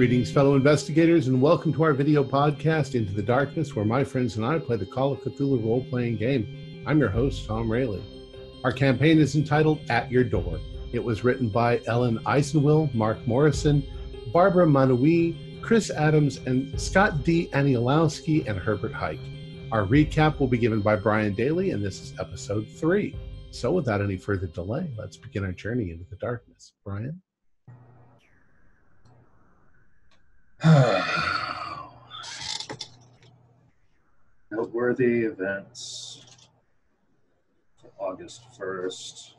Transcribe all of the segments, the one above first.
Greetings, fellow investigators, and welcome to our video podcast, Into the Darkness, where my friends and I play the Call of Cthulhu role-playing game. I'm your host, Tom Rayleigh. Our campaign is entitled At Your Door. It was written by Ellen Eisenwill, Mark Morrison, Barbara Manoui, Chris Adams, and Scott D. Aniolowski, and Herbert Hike. Our recap will be given by Brian Daly, and this is episode 3. So without any further delay, let's begin our journey into the darkness. Brian? Noteworthy events for August 1st.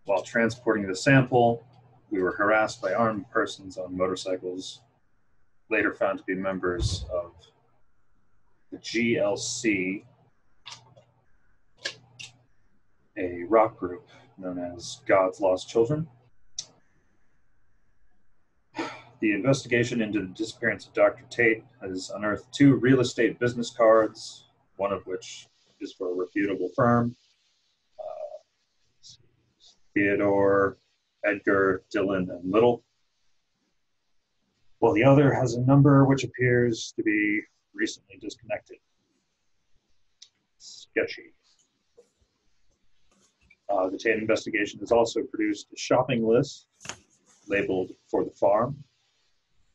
While transporting the sample, we were harassed by armed persons on motorcycles, later found to be members of the GLC, a rock group known as God's Lost Children. The investigation into the disappearance of Dr. Tate has unearthed 2 real estate business cards, one of which is for a reputable firm. Theodore, Edgar, Dillon, and Little. While the other has a number which appears to be recently disconnected. Sketchy. The Tate investigation has also produced a shopping list labeled For the Farm,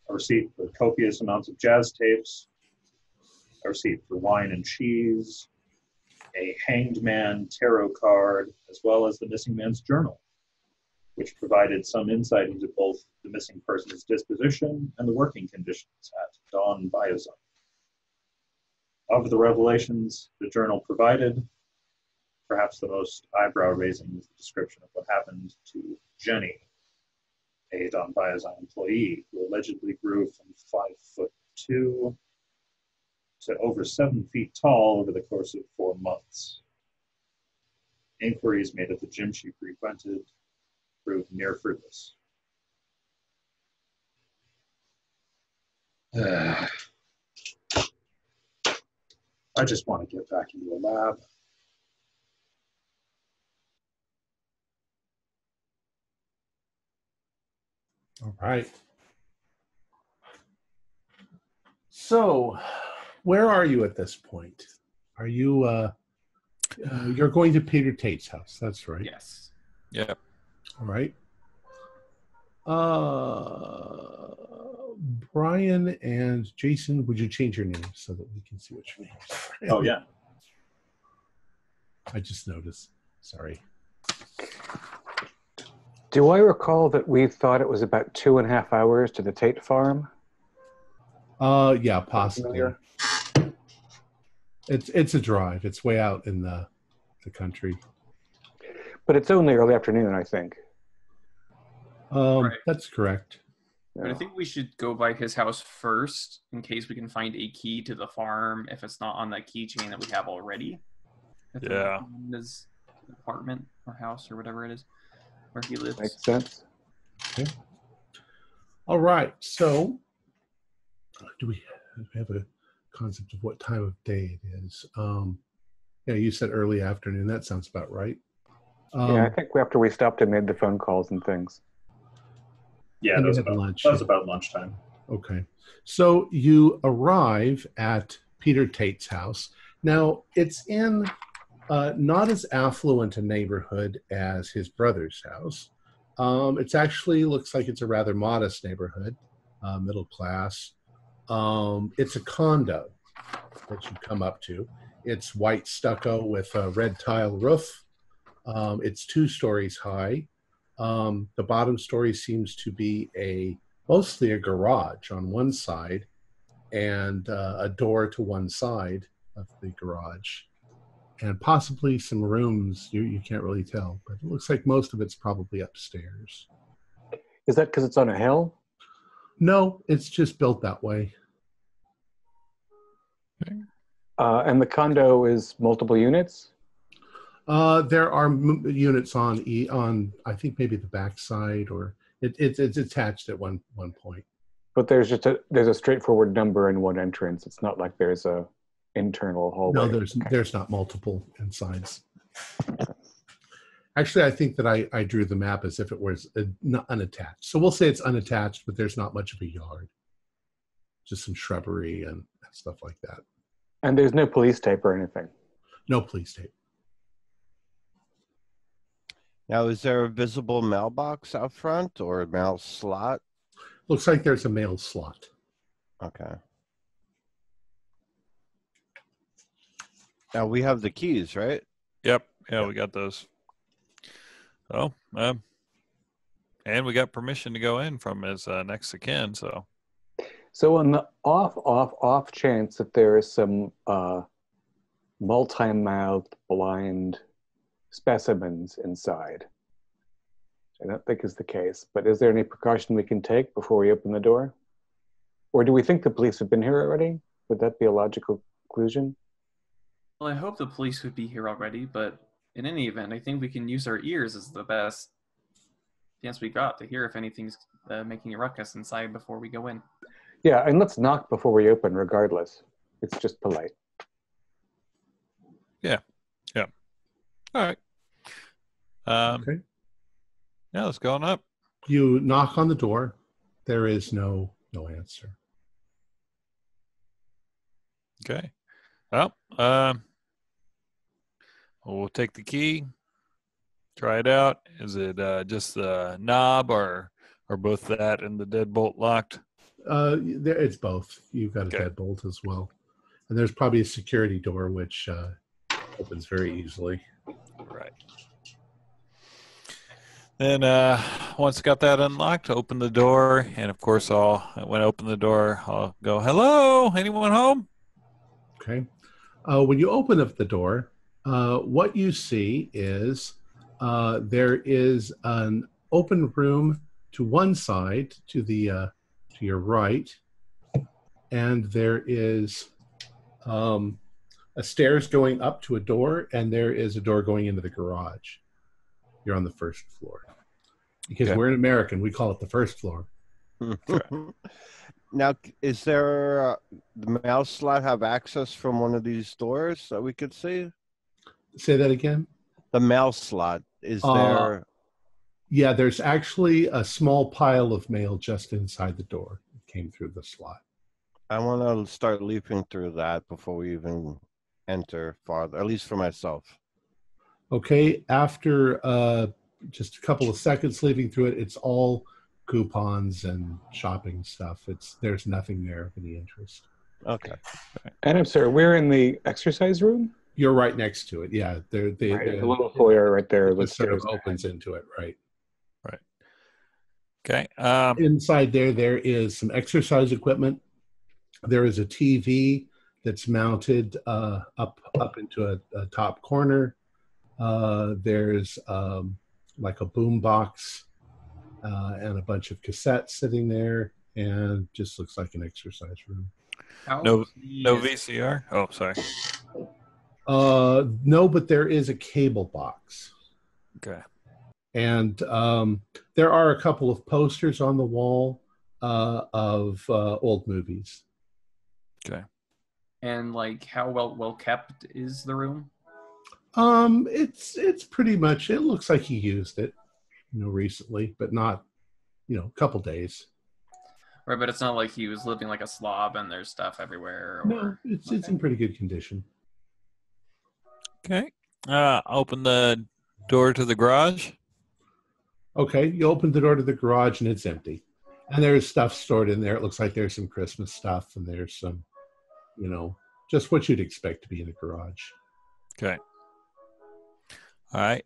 a receipt for copious amounts of jazz tapes, a receipt for wine and cheese, a hanged man tarot card, as well as the missing man's journal, which provided some insight into both the missing person's disposition and the working conditions at Dawn Biozone. Of the revelations the journal provided, perhaps the most eyebrow-raising is the description of what happened to Jenny, a Dawn Biozone employee who allegedly grew from 5'2" to over 7 feet tall over the course of 4 months. Inquiries made at the gym she frequented proved near fruitless. I just want to get back into the lab. All right. So, where are you at this point? Are you, you're going to Peter Tate's house, that's right? Yes. Yep. All right. Brian and Jason, would you change your names so that we can see what your names are? Oh, yeah. I just noticed. Sorry. Do I recall that we thought it was about 2.5 hours to the Tate farm? Yeah, possibly. It's a drive. It's way out in the country. But it's only early afternoon, I think. Right. That's correct. But I think we should go by his house first in case we can find a key to the farm if it's not on that keychain that we have already. Yeah. His apartment or house or whatever it is where he lives. Makes sense. Okay. All right. So, do we have a concept of what time of day it is? Yeah, you said early afternoon. That sounds about right. Yeah, I think after we stopped and made the phone calls and things. Yeah, that was about lunchtime. Okay. So you arrive at Peter Tate's house. Now, it's in not as affluent a neighborhood as his brother's house. It actually looks like it's a rather modest neighborhood, middle class. It's a condo that you come up to. It's white stucco with a red tile roof. It's 2 stories high. The bottom story seems to be mostly a garage on one side and a door to one side of the garage. And possibly some rooms, you can't really tell, but it looks like most of it's probably upstairs. Is that because it's on a hill? No, it's just built that way. And the condo is multiple units? There are units on I think maybe the back side, or it's attached at one point. But there's a straightforward number in one entrance. It's not like there's a internal hallway. No, there's not multiple insides. Actually, I think that I drew the map as if it was not unattached. So we'll say it's unattached, but there's not much of a yard. Just some shrubbery and stuff like that. And there's no police tape or anything. No police tape. Now, is there a visible mailbox out front or a mail slot? Looks like there's a mail slot. Okay. Now, we have the keys, right? Yep. Yeah, we got those. Oh, and we got permission to go in from his next of kin, so. So on the off chance that there is some multi-mouthed blind specimens inside, I don't think is the case, but is there any precaution we can take before we open the door? Or do we think the police have been here already? Would that be a logical conclusion? Well, I hope the police would be here already, but in any event, I think we can use our ears as the best chance we got to hear if anything's making a ruckus inside before we go in. Yeah, and let's knock before we open regardless. It's just polite. Yeah. All right. Okay. Yeah, let's go on up. You knock on the door. There is no answer. Okay. Well, we'll take the key, try it out. Is it just the knob or both that and the deadbolt locked? It's both. You've got a Okay. deadbolt as well. And there's probably a security door which opens very easily. Right. Then once got that unlocked, open the door, and of course, when I open the door, I'll go, "Hello, anyone home?" Okay. When you open up the door, what you see is there is an open room to one side, to your right, and there is a stairs going up to a door, and there is a door going into the garage. You're on the first floor. Because Okay. we're in America, we call it the first floor. Now, is there the mail slot have access from one of these doors that we could see? Say that again? The mail slot, is Uh, there? Yeah, there's actually a small pile of mail just inside the door. It came through the slot. I want to start leaping through that before we even enter farther, at least for myself. Okay, after just a couple of seconds leaving through it, it's all coupons and shopping stuff. There's nothing there of any interest. Okay. And I'm sorry, we're in the exercise room? You're right next to it. Yeah, Right, the little foyer right there. it with sort of stairs opens into it, right? Okay. Inside there is some exercise equipment. There is a TV that's mounted up into a top corner. There's like a boom box and a bunch of cassettes sitting there, and just looks like an exercise room. No VCR. Oh, sorry. No, but there is a cable box. Okay. And there are a couple of posters on the wall of old movies. Okay. And like, how well kept is the room? It's pretty much. It looks like he used it, recently, but not, a couple days. Right, but it's not like he was living like a slob and there's stuff everywhere. No, it's in pretty good condition. Okay. Open the door to the garage. Okay, you open the door to the garage and it's empty. And there's stuff stored in there. It looks like there's some Christmas stuff and there's some, just what you'd expect to be in a garage. Okay. All right.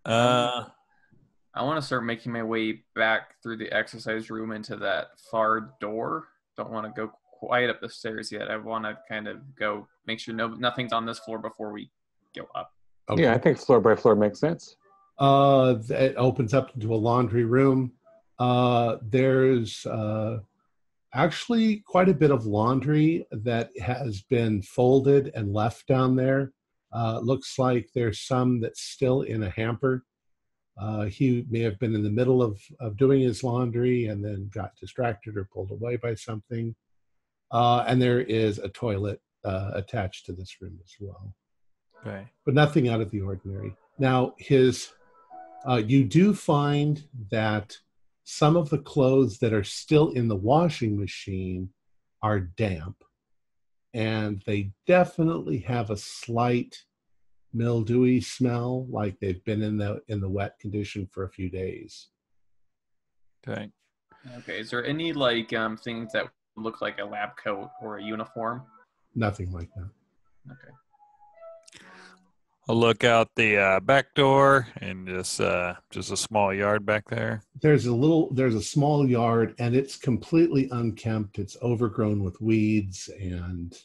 I want to start making my way back through the exercise room into that far door. Don't want to go quite up the stairs yet. I want to kind of go make sure nothing's on this floor before we go up. Okay. Yeah, I think floor by floor makes sense. It opens up into a laundry room. There's actually quite a bit of laundry that has been folded and left down there. Looks like there's some that's still in a hamper. He may have been in the middle of doing his laundry and then got distracted or pulled away by something. And there is a toilet attached to this room as well. Okay. But nothing out of the ordinary. Now, his You do find that some of the clothes that are still in the washing machine are damp, and they definitely have a slight mildewy smell, like they've been in the wet condition for a few days. Okay. Okay. Is there any like things that look like a lab coat or a uniform? Nothing like that. Okay. I'll look out the back door and just a small yard back there. There's a small yard, and it's completely unkempt. It's overgrown with weeds, and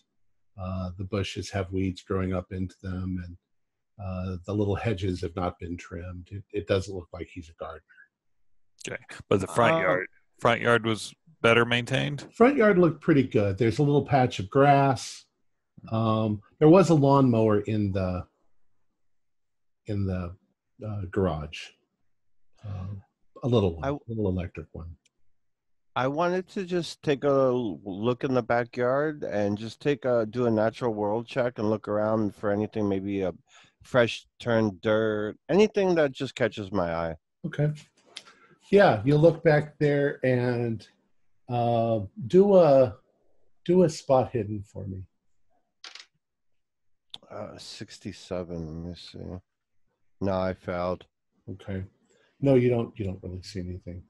the bushes have weeds growing up into them, and the little hedges have not been trimmed. It doesn't look like he's a gardener. Okay, but the front yard was better maintained. Front yard looked pretty good. There's a little patch of grass. There was a lawnmower in the garage, a little one, a little electric one. I wanted to just take a look in the backyard and just do a natural world check and look around for anything, maybe a fresh turned dirt, anything that just catches my eye. Okay. Yeah, you look back there and do a spot hidden for me. 67. Let me see. No, I failed. Okay. No, you don't really see anything.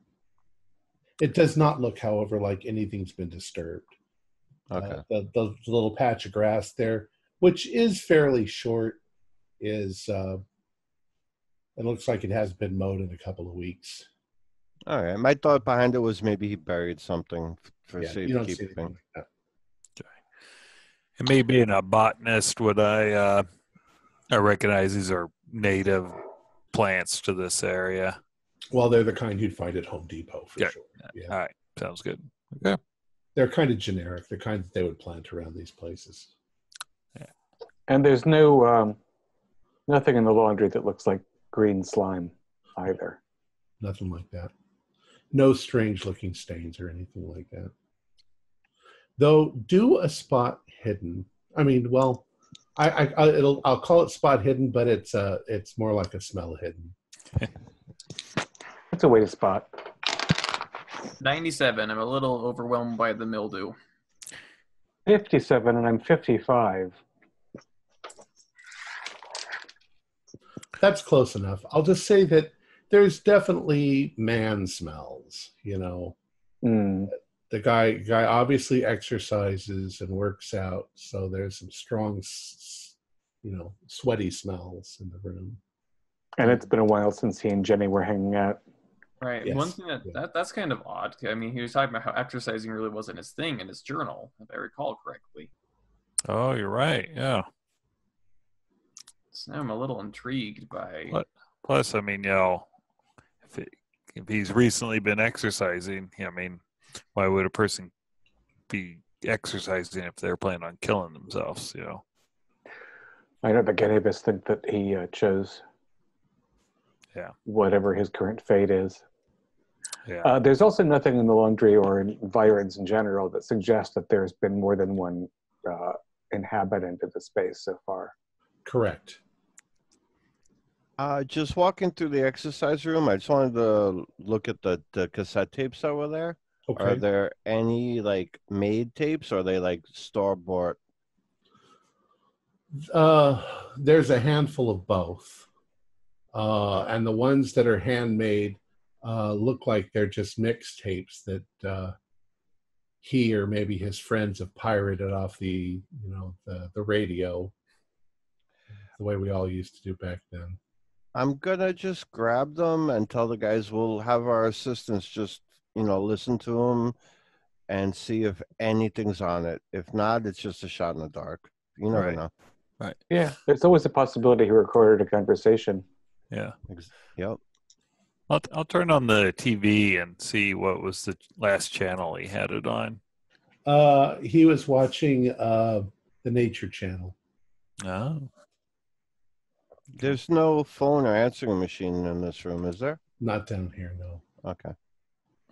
It does not look, however, like anything's been disturbed. Okay. The little patch of grass there, which is fairly short, is it looks like it has been mowed in a couple of weeks. All right. My thought behind it was maybe he buried something for You don't see anything safekeeping. like that. And me being a botanist, would I recognize these are native plants to this area? Well, they're the kind you'd find at Home Depot for sure. Yeah. All right. Sounds good. Okay. They're kind of generic. They're kind that they would plant around these places. And there's no nothing in the laundry that looks like green slime either. Nothing like that. No strange looking stains or anything like that. Though, do a spot hidden. I mean, well, I'll call it spot hidden, but it's more like a smell hidden. That's a way to spot. 97. I'm a little overwhelmed by the mildew. 57, and I'm 55. That's close enough. I'll just say that there's definitely man smells. The guy obviously exercises and works out, so there's some strong, sweaty smells in the room. And it's been a while since he and Jenny were hanging out. Right. Yes. One thing that's kind of odd. I mean, he was talking about how exercising really wasn't his thing in his journal, if I recall correctly. Oh, you're right. Yeah. So now I'm a little intrigued by. Plus, I mean, if he's recently been exercising, I mean, why would a person be exercising if they're planning on killing themselves? I don't think any of us think that he chose whatever his current fate is. Yeah. There's also nothing in the laundry or environs in general that suggests that there's been more than one inhabitant of the space so far. Correct. Just walking through the exercise room, I just wanted to look at the cassette tapes that were there. Okay. Are there any made tapes, or are they store-bought? There's a handful of both. And the ones that are handmade look like they're just mixtapes that he or maybe his friends have pirated off the radio, the way we all used to do back then. I'm gonna just grab them and tell the guys we'll have our assistants just listen to them and see if anything's on it. If not, it's just a shot in the dark. You never know. Right. Yeah, there's always a possibility he recorded a conversation. Yeah. Yep. I'll turn on the TV and see what was the last channel he had it on. He was watching the Nature Channel. Oh. There's no phone or answering machine in this room, is there? Not down here, no. Okay.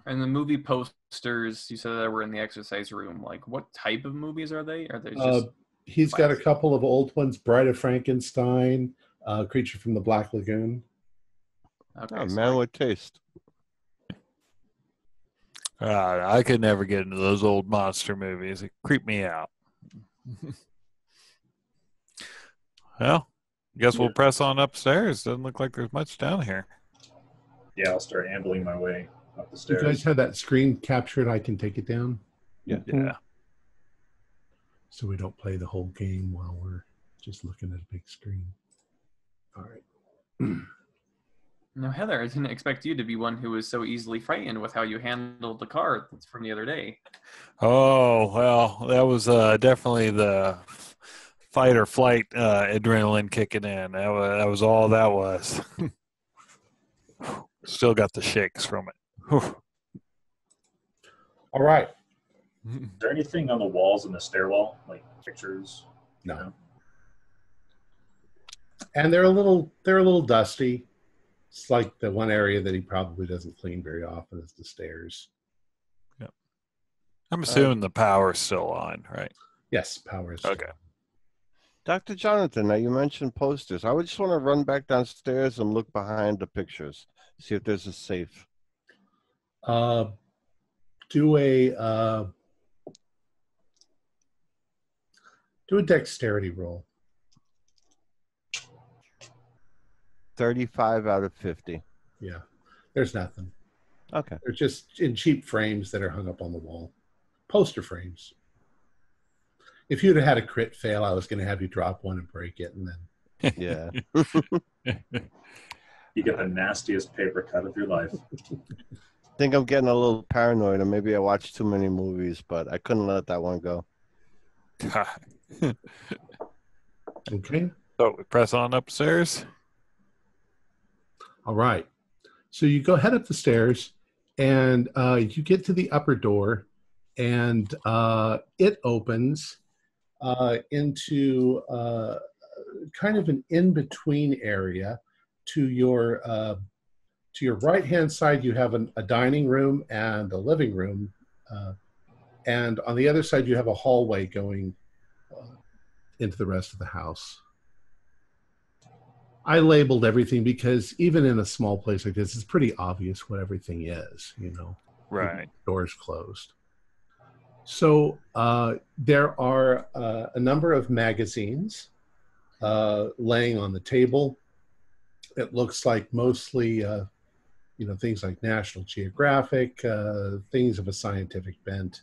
And the movie posters, you said that were in the exercise room. What type of movies are they? Are they just? He's got a couple of old ones: Bride of Frankenstein, Creature from the Black Lagoon. Okay, Oh, so man with taste. I could never get into those old monster movies. It creeped me out. Well, guess we'll press on upstairs. Doesn't look like there's much down here. Yeah, I'll start ambling my way up the You stairs. guys have that screen captured? I can take it down Yeah. Yeah. so we don't play the whole game while we're just looking at a big screen. All right. No, Heather, I didn't expect you to be one who was so easily frightened with how you handled the car from the other day. Oh, well, that was definitely the fight or flight adrenaline kicking in. That was all that was. Still got the shakes from it. Whew. All right. Is there anything on the walls in the stairwell, like pictures? No. And they're a little dusty. It's like the one area that he probably doesn't clean very often is the stairs. I'm assuming the power's still on, right? Yes, power is Okay. Dr. Jonathan, now you mentioned posters. I would just want to run back downstairs and look behind the pictures, see if there's a safe. Do a dexterity roll. 35 out of 50. Yeah, there's nothing. Okay. They're just in cheap frames that are hung up on the wall. Poster frames. If you'd have had a crit fail, I was going to have you drop one and break it, and then Yeah. You get the nastiest paper cut of your life. I think I'm getting a little paranoid, or maybe I watched too many movies, but I couldn't let that one go. okay. So we press on upstairs. All right. So you go head up the stairs, and you get to the upper door, and it opens into kind of an in-between area. To your right hand side, you have a dining room and a living room, and on the other side, you have a hallway going into the rest of the house. I labeled everything because even in a small place like this, it's pretty obvious what everything is, you know. Right. Doors closed. So there are a number of magazines laying on the table. It looks like mostly, things like National Geographic, things of a scientific bent.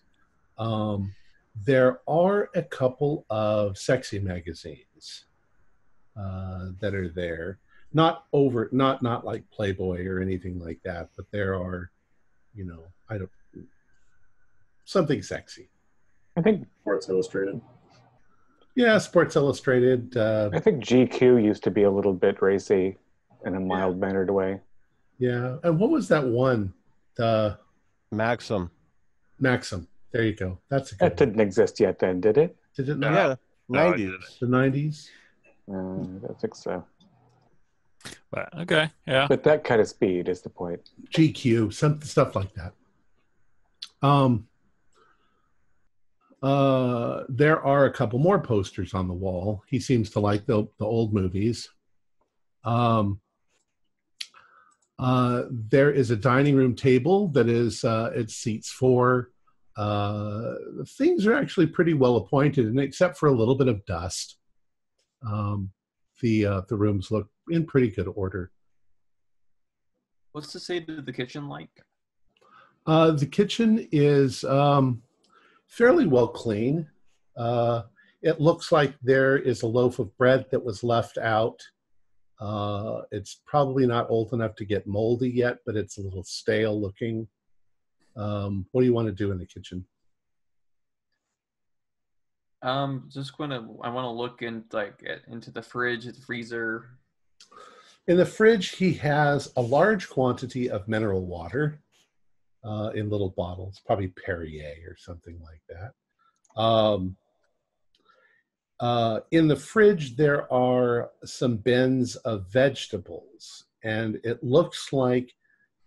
There are a couple of sexy magazines that are there. Not like Playboy or anything like that, but there are, something sexy. I think Sports Illustrated. Yeah, Sports Illustrated. I think GQ used to be a little bit racy in a mild-mannered way. Yeah, and what was that one? The Maxim. Maxim. There you go. That's a good That didn't exist yet then, did it? Did it not? Yeah, No, I 90s. The 90s? I don't think so. But okay, yeah. But that kind of speed is the point. GQ, some stuff like that. There are a couple more posters on the wall. He seems to like the old movies. There is a dining room table that is it seats four. Things are actually pretty well appointed, and except for a little bit of dust, the rooms look in pretty good order. What's the state of the kitchen like? The kitchen is fairly well clean. It looks like there is a loaf of bread that was left out. It's probably not old enough to get moldy yet, but it's a little stale looking. What do you want to do in the kitchen? I want to look into the fridge, the freezer. In the fridge, he has a large quantity of mineral water in little bottles, probably Perrier or something like that. In the fridge, there are some bins of vegetables, and it looks like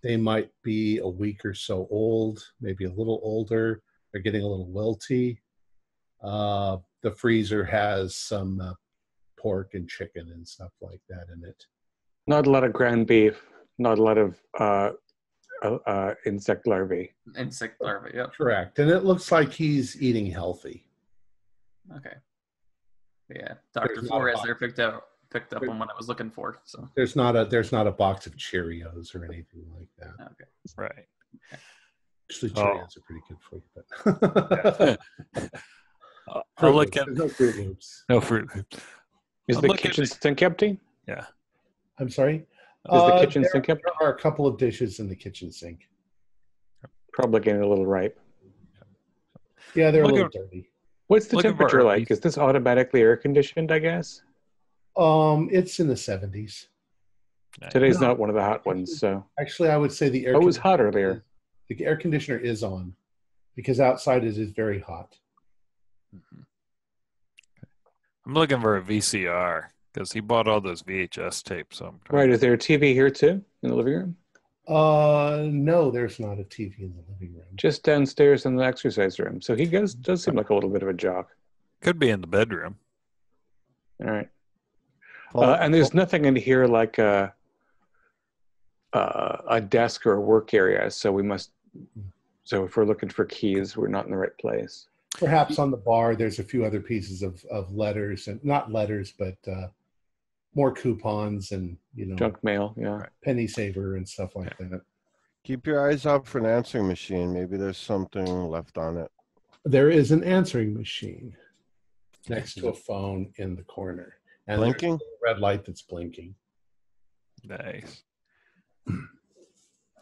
they might be a week or so old, maybe a little older. They're getting a little wilty. The freezer has some pork and chicken and stuff like that in it. Not a lot of ground beef. Not a lot of insect larvae. Insect larvae. Yep. Correct. And it looks like he's eating healthy. Okay. Yeah, Dr. There's not a Flores box. there picked up on what I was looking for. So There's not a box of Cheerios or anything like that. okay. Right. Actually, Oh. Cheerios are pretty good for you. But I'll look at There's no Fruit Loops. no fruit. Is I'm the looking kitchen at- sink empty? Yeah. I'm sorry? Is the kitchen sink empty? There are a couple of dishes in the kitchen sink. Probably getting a little ripe. Yeah, they're a Look little at- dirty. What's the Looking for temperature a like? piece- Is this automatically air conditioned, I guess? It's in the 70s. Today's No. not one of the hot ones, so. Actually, I would say the air Oh, it was conditioner hot earlier. The air conditioner is on because outside it is very hot. I'm looking for a VCR because he bought all those VHS tapes. So I'm trying Right, is there a TV here too, in the living room? No, there's not a TV in the living room. Just downstairs in the exercise room. So he does seem like a little bit of a jock. Could be in the bedroom. All right. Well, And there's nothing in here like a desk or a work area. So if we're looking for keys, we're not in the right place. Perhaps on the bar, there's a few other pieces of letters, and not letters, but more coupons and Junk mail, yeah. penny saver and stuff like that. keep your eyes out for an answering machine. Maybe there's something left on it. There is an answering machine next to a phone in the corner, and there's Blinking? a red light that's blinking. Nice.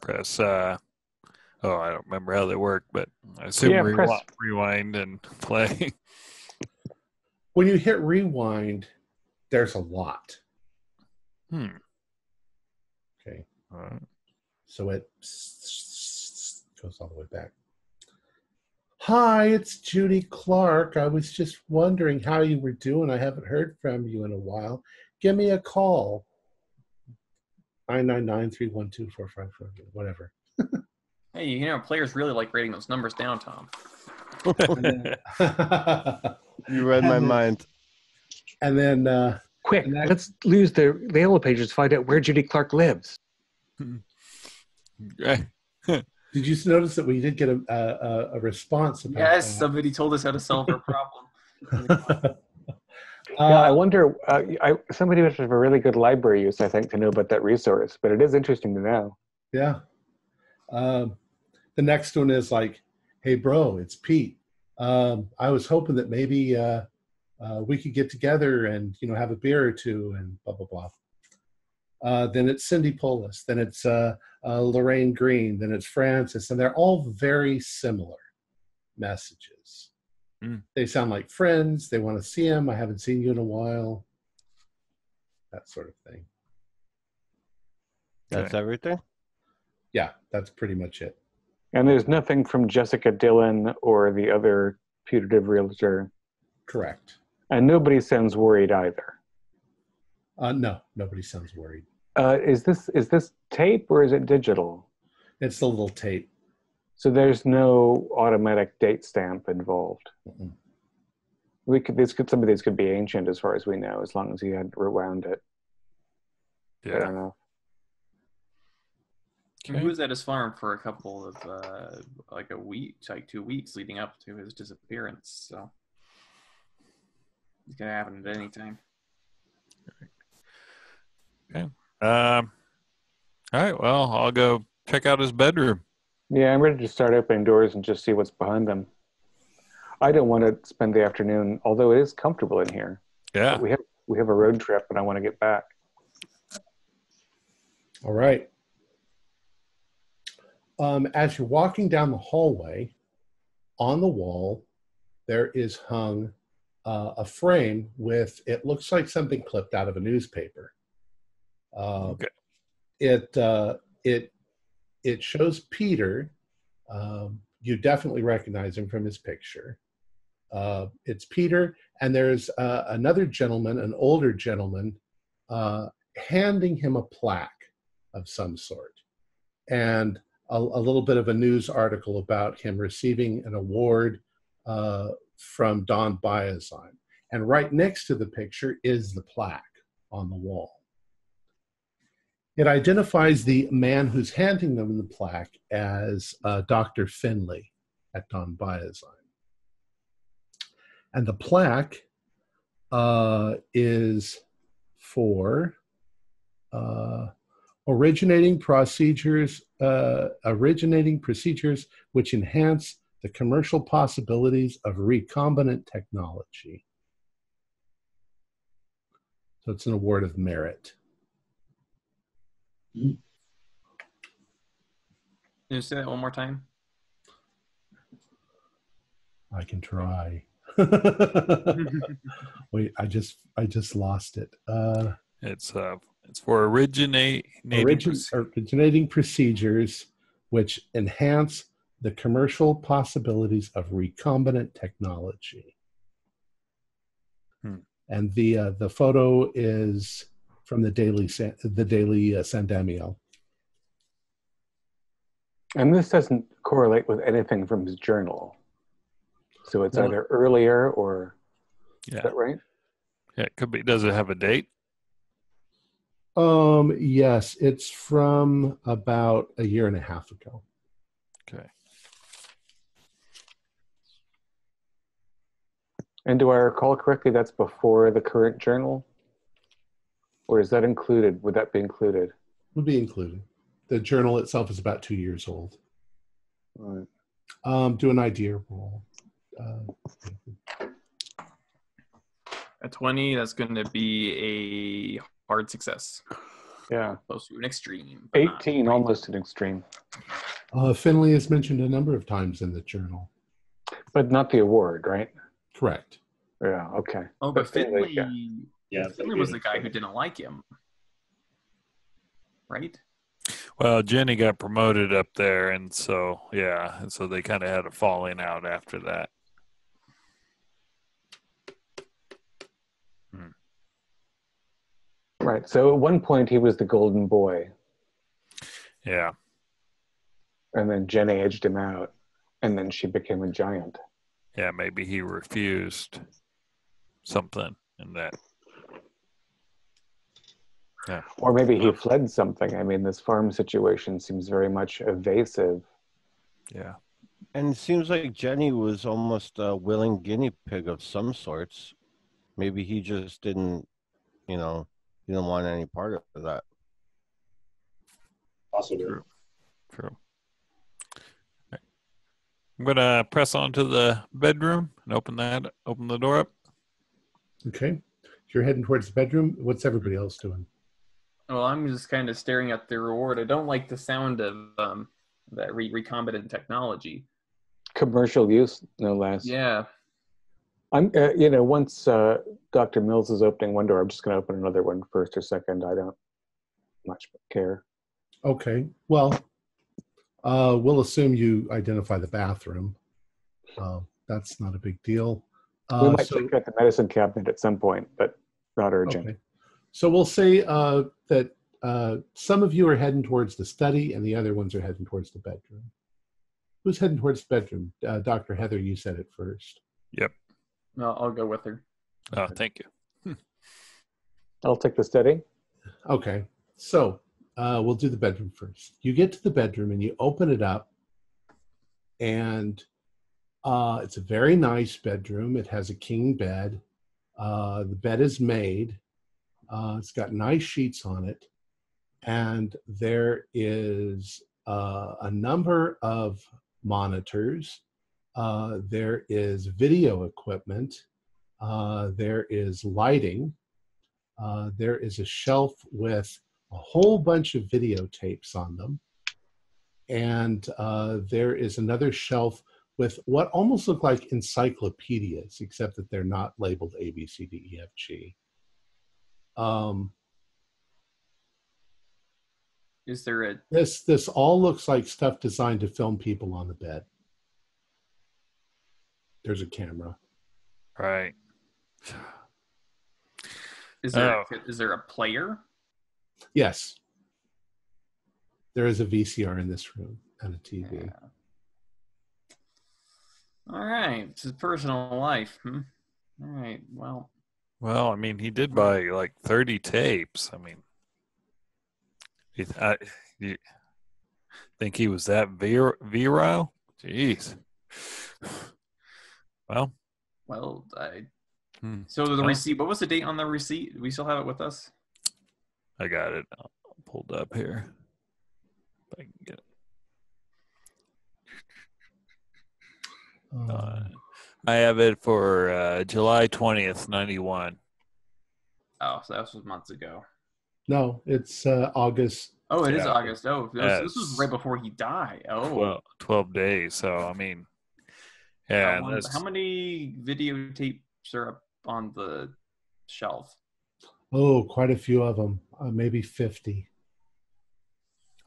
Press. I don't remember how they work, but I assume Yeah, press- rewind and play. When you hit rewind, there's a lot. Okay, so it goes all the way back. Hi, it's Judy Clark. I was just wondering how you were doing. I haven't heard from you in a while. Give me a call. 999-312-4544, whatever. Hey, players really like writing those numbers down, Tom. You read my mind. And then Quick, And that- let's use the yellow pages to find out where Judy Clark lives. Okay. did you notice that we did get a response about Yes, that? somebody told us how to solve our problem. Yeah, I wonder, somebody would have a really good library use, I think, to know about that resource, but it is interesting to know. Yeah. The next one is like, hey, bro, it's Pete. I was hoping that maybe we could get together and, have a beer or two and blah, blah, blah. Then it's Cindy Polis. Then it's Lorraine Green. Then it's Francis. And they're all very similar messages. They sound like friends. They want to see him. I haven't seen you in a while. That sort of thing. That's everything? Yeah, that's pretty much it. And there's nothing from Jessica Dillon or the other putative realtor. Correct. And nobody sounds worried either. No, nobody sounds worried. Is this tape or is it digital? It's the little tape. So there's no automatic date stamp involved. Mm-mm. Some of these could be ancient as far as we know, as long as he had rewound it. I Yeah. don't know. He was at his farm for a couple of, like a week, like 2 weeks leading up to his disappearance. So it's going to happen at any time. Okay. All right. Well, I'll go check out his bedroom. Yeah, I'm ready to start opening doors and just see what's behind them. I don't want to spend the afternoon, although it is comfortable in here. Yeah. But we have a road trip and I want to get back. All right. As you're walking down the hallway, on the wall, there is hung a frame with, it looks like something clipped out of a newspaper. Okay. It shows Peter. You definitely recognize him from his picture. It's Peter, and there's another gentleman, an older gentleman, handing him a plaque of some sort. And a little bit of a news article about him receiving an award from Don Biazon. And right next to the picture is the plaque on the wall. It identifies the man who's handing them the plaque as Dr. Finley at Don Biazine. And the plaque is for originating procedures which enhance the commercial possibilities of recombinant technology. So it's an award of merit. Can you say that one more time? I can try. Wait, I just lost it. It's for originating procedures which enhance the commercial possibilities of recombinant technology. And the photo is from the Daily Sandamiel. And this doesn't correlate with anything from his journal. So it's No. either earlier or, Yeah. is that right? Yeah, it could be. Does it have a date? Yes, it's from about a year and a half ago. Okay. And do I recall correctly that's before the current journal? Or is that included? Would that be included? Would be included. The journal itself is about 2 years old. Right. Do an idea roll. At 20, that's going to be a hard success. Yeah. Close to an extreme. but not 18, great. almost an extreme. Finley is mentioned a number of times in the journal. But not the award, right? Correct. Yeah, okay. Oh, but Finley, Yeah, Finley was the guy who didn't like him. Right? Well, Jenny got promoted up there, and so so they kind of had a falling out after that. Right. So at one point he was the golden boy, Yeah, and then Jenny edged him out, and then she became a giant. yeah. Maybe he refused something in that. Yeah. Or maybe he fled something. I mean, this farm situation seems very much evasive. Yeah. And it seems like Jenny was almost a willing guinea pig of some sorts. Maybe he just didn't want any part of that. Possibly. True. Okay. I'm gonna press on to the bedroom and open the door up. Okay. You're heading towards the bedroom. What's everybody else doing? Well, I'm just kind of staring at the reward. I don't like the sound of that recombinant technology. Commercial use, no less. Yeah. I'm, once Dr. Mills is opening one door, I'm just going to open another one first or second. I don't much care. Okay. Well, we'll assume you identify the bathroom. That's not a big deal. We might check out the medicine cabinet at some point, but not urgent. Okay. So we'll say that some of you are heading towards the study and the other ones are heading towards the bedroom. Who's heading towards the bedroom? Dr. Heather, you said it first. Yep. No, I'll go with her. Oh, thank you. I'll take the study. Okay. So we'll do the bedroom first. You get to the bedroom and you open it up, and it's a very nice bedroom. It has a king bed. The bed is made. It's got nice sheets on it. And there is a number of monitors. There is video equipment. There is lighting. There is a shelf with a whole bunch of videotapes on them. And there is another shelf with what almost look like encyclopedias, except that they're not labeled A, B, C, D, E, F, G. Is there a... This all looks like stuff designed to film people on the bed. There's a camera. Right. Is there a player? Yes. There is a VCR in this room and a TV. Yeah. All right. It's his personal life. All right. Well, Well, I mean, he did buy like 30 tapes. I mean, You think he was that virile? Jeez. Well, Well, hmm. so the Well, receipt. What was the date on the receipt? Do we still have it with us? I got it pulled up here. If I can get it. I have it for July 20th, 91. Oh, so that was months ago. No, it's August. Oh, it is Yeah. August. Oh, this was Yes. right before he died. Oh, 12 days. So, I mean, yeah. how many videotapes are up on the shelf? Oh, quite a few of them, maybe 50.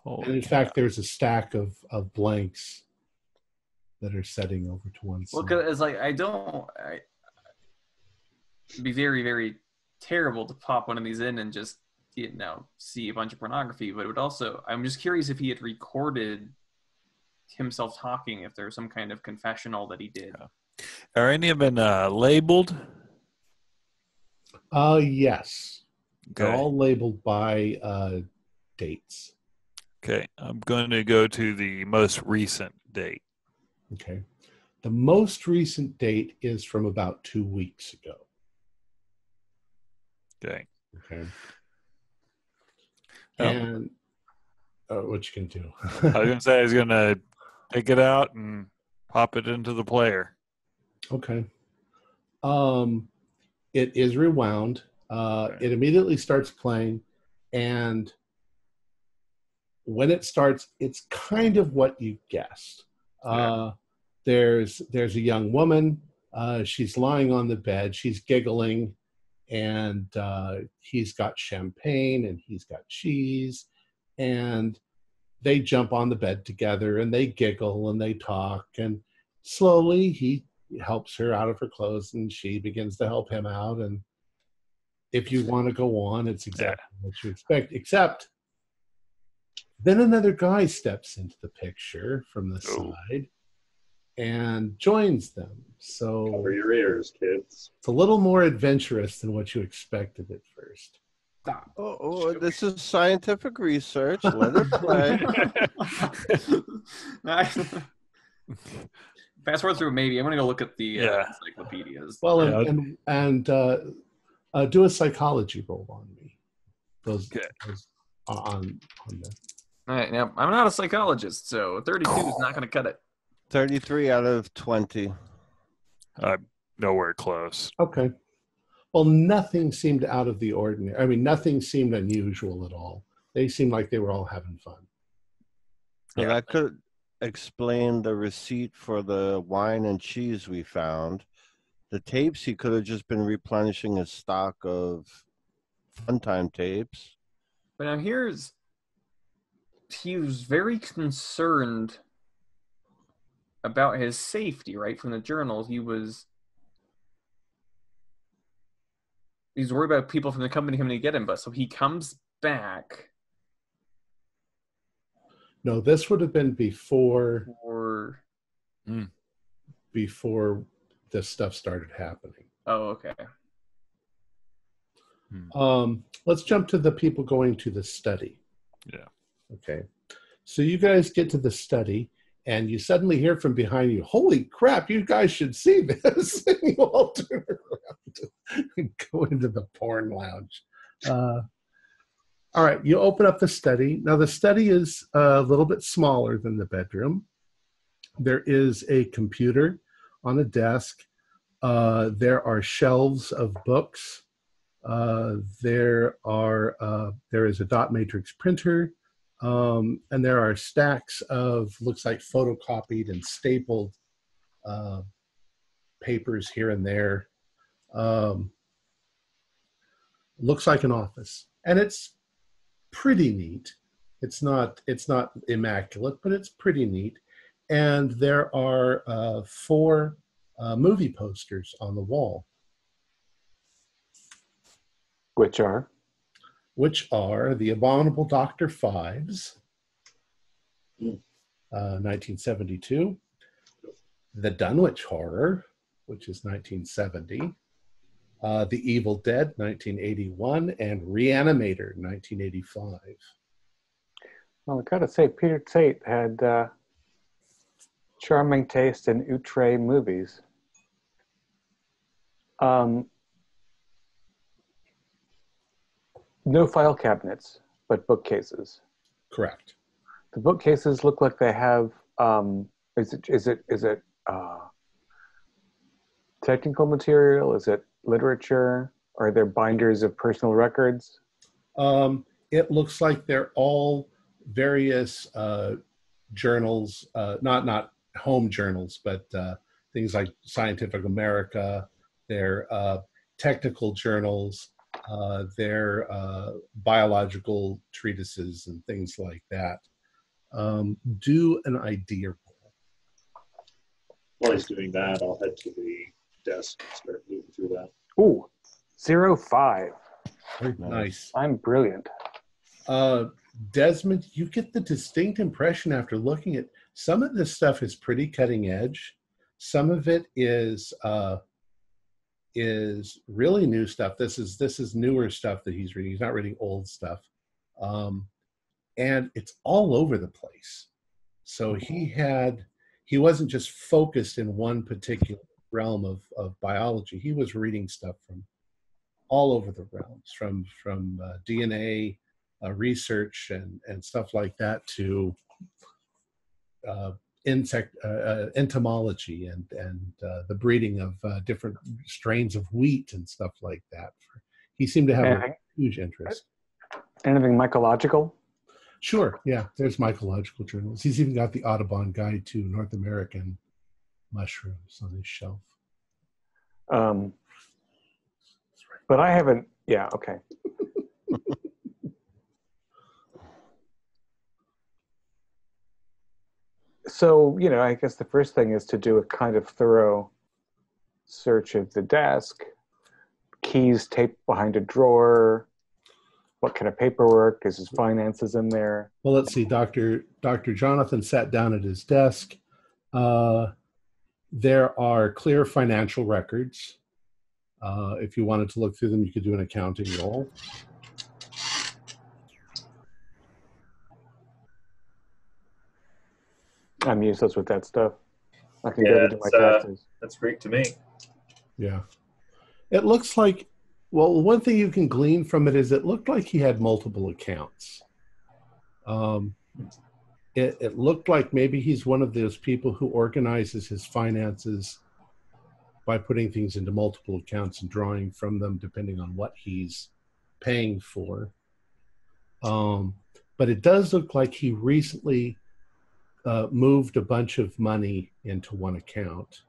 And in fact, there's a stack of blanks that are setting over to one side. Well, because it's like it'd be very, very terrible to pop one of these in and just see a bunch of pornography. But it would also, I'm just curious if he had recorded himself talking, if there's some kind of confessional that he did. Are any of them labeled? Yes. Okay. They're all labeled by dates. Okay. I'm going to go to the most recent date. Okay. The most recent date is from about 2 weeks ago. Okay. Okay. Oh. And what you can do? I was going to say I was going to take it out and pop it into the player. Okay. It is rewound. It immediately starts playing, and when it starts, it's kind of what you guessed. There's a young woman. She's lying on the bed. She's giggling, and he's got champagne and he's got cheese, and they jump on the bed together and they giggle and they talk, and slowly he helps her out of her clothes and she begins to help him out. And if you want to go on, it's exactly what you expect, except then another guy steps into the picture from the side and joins them. So Cover your ears, kids. it's a little more adventurous than what you expected at first. Oh, this is scientific research. Let it play. Fast forward through, maybe. I'm going to go look at the encyclopedias. Well, and do a psychology roll on me. Those on the. All right, now I'm not a psychologist, so 32 is not going to cut it. 33 out of 20. Nowhere close. Okay. Well, nothing seemed out of the ordinary. I mean, nothing seemed unusual at all. They seemed like they were all having fun. So that could explain the receipt for the wine and cheese we found. The tapes, he could have just been replenishing his stock of fun time tapes. But now he was very concerned about his safety, right? From the journal, he's worried about people from the company coming to get him. But so he comes back. No, this would have been before this stuff started happening. Oh, okay. Let's jump to the people going to the study. Yeah. Okay. So you guys get to the study, and you suddenly hear from behind you, "Holy crap, you guys should see this." And you all turn around and go into the porn lounge. All right, you open up the study. Now, the study is a little bit smaller than the bedroom. There is a computer on a desk. There are shelves of books. There is a dot matrix printer. And there are stacks of, looks like photocopied and stapled papers here and there. Looks like an office, and it's pretty neat. It's not immaculate, but it's pretty neat. And there are 4 movie posters on the wall. Which are? Which are The Abominable Dr. Fives, 1972, The Dunwich Horror, which is 1970, The Evil Dead, 1981, and Reanimator, 1985. Well, I gotta say, Peter Tate had charming taste in outre movies. No file cabinets, but bookcases. Correct. The bookcases look like they have. Is it technical material? Is it literature? Are there binders of personal records? It looks like they're all various journals, not home journals, but things like Scientific America. They're technical journals. They're biological treatises and things like that. Do an idea roll. While he's doing that, I'll head to the desk and start moving through that. Ooh, 05. Very nice. I'm brilliant. Desmond, you get the distinct impression after looking at some of this stuff is pretty cutting edge. Some of it is really new stuff. This is newer stuff that he's reading. He's not reading old stuff. And it's all over the place. So he wasn't just focused in one particular realm of biology. He was reading stuff from all over the realms, from DNA research and stuff like that to insect entomology and the breeding of different strains of wheat and stuff like that. He seemed to have a huge interest. Anything mycological? Sure, yeah. There's mycological journals. He's even got the Audubon Guide to North American mushrooms on his shelf. But I haven't. Yeah. Okay. So, I guess the first thing is to do a kind of thorough search of the desk. Keys taped behind a drawer. What kind of paperwork? Is his finances in there? Well, let's see. Dr. Jonathan sat down at his desk. There are clear financial records. If you wanted to look through them, you could do an accounting roll. I'm useless with that stuff. I can go to do my taxes. That's Greek to me. Yeah. It looks like, well, one thing you can glean from it is it looked like he had multiple accounts. It looked like maybe he's one of those people who organizes his finances by putting things into multiple accounts and drawing from them depending on what he's paying for. But it does look like he recently moved a bunch of money into one account.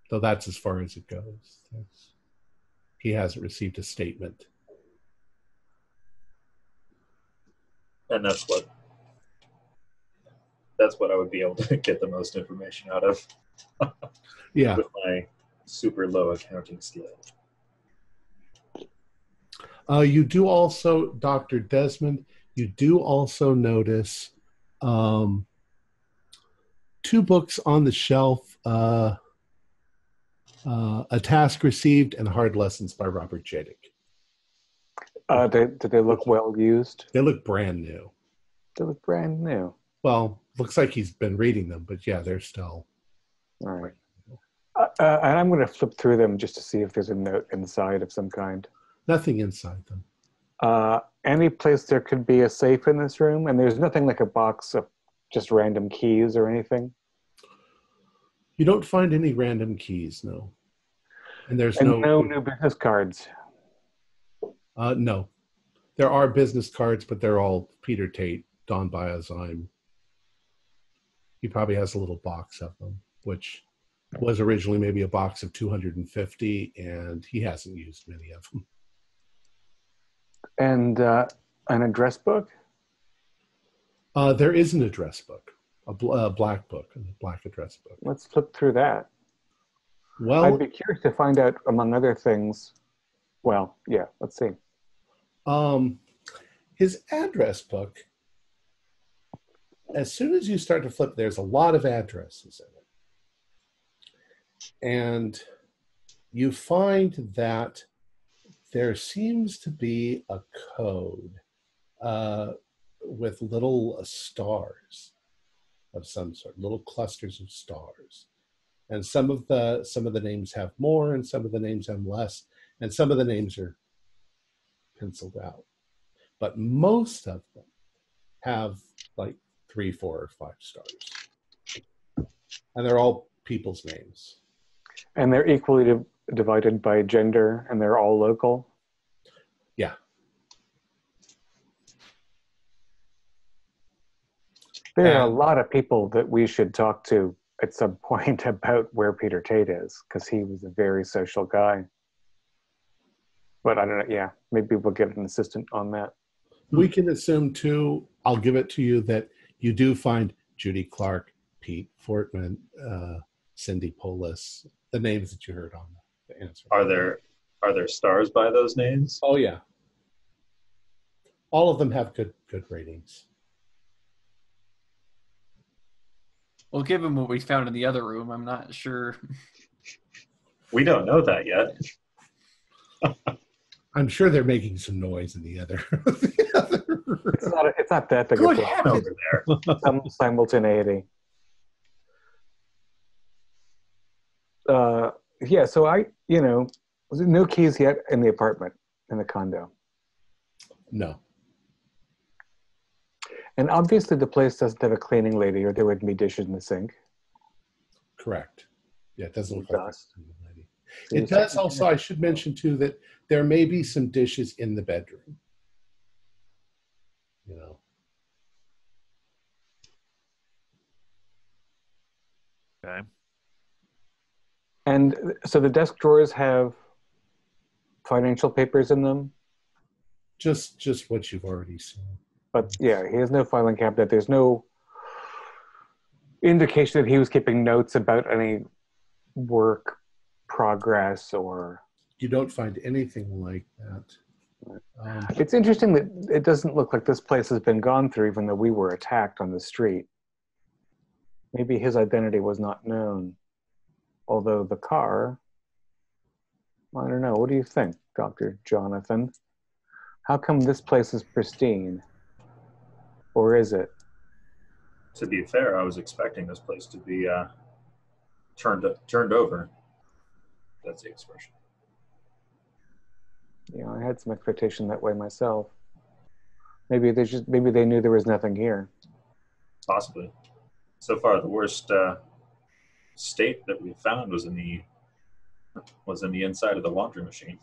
Though that's as far as it goes. He hasn't received a statement. And that's what I would be able to get the most information out of. Yeah. With my super low accounting skill. You do also, Dr. Desmond, you do also notice 2 books on the shelf, A Task Received and Hard Lessons by Robert Jadick. Do they look well used? They look brand new. They look brand new. Well, looks like he's been reading them, but yeah, they're still. All right. And I'm going to flip through them just to see if there's a note inside of some kind. Nothing inside them. Any place there could be a safe in this room, and there's nothing like a box of just random keys or anything. You don't find any random keys, no. And there's and no new business cards. No. There are business cards, but they're all Peter Tate, Don Biozyme. He probably has a little box of them, which was originally maybe a box of 250, and he hasn't used many of them. And an address book? There is an address book, a black book, a black address book. Let's flip through that. Well, I'd be curious to find out, among other things. Well, yeah, let's see. His address book, as soon as you start to flip, there's a lot of addresses in it. And you find that there seems to be a code. with little stars of some sort, little clusters of stars. And some of the names have more, and some of the names have less, and some of the names are penciled out. But most of them have like 3, 4, or 5 stars, and they're all people's names. And they're equally divided by gender, and they're all local. Yeah. There are a lot of people that we should talk to at some point about where Peter Tate is, because he was a very social guy. But I don't know. Yeah, maybe we'll get an assistant on that. We can assume, too, I'll give it to you, that you do find Judy Clark, Pete Fortman, Cindy Polis, the names that you heard on the answer. Are there stars by those names? Oh, yeah. All of them have good ratings. Well, given what we found in the other room, I'm not sure. We don't know that yet. I'm sure they're making some noise in the other. It's not that big Good a head deal. over there. Simultaneity. Yeah, so was there no keys yet in the apartment, in the condo? No. And obviously the place doesn't have a cleaning lady, or there wouldn't be dishes in the sink. Correct. Yeah, it doesn't look It like does. it does also, I should mention too, that there may be some dishes in the bedroom. You know. Okay. And so the desk drawers have financial papers in them? Just what you've already seen. But yeah, he has no filing cabinet. There's no indication that he was keeping notes about any work progress or... You don't find anything like that. It's interesting that it doesn't look like this place has been gone through, even though we were attacked on the street. Maybe his identity was not known. Although the car... I don't know. What do you think, Dr. Jonathan? How come this place is pristine? Or is it? To be fair, I was expecting this place to be turned over. That's the expression. Yeah, I had some expectation that way myself. Maybe they knew there was nothing here. Possibly. So far, the worst state that we found was in the inside of the laundry machine.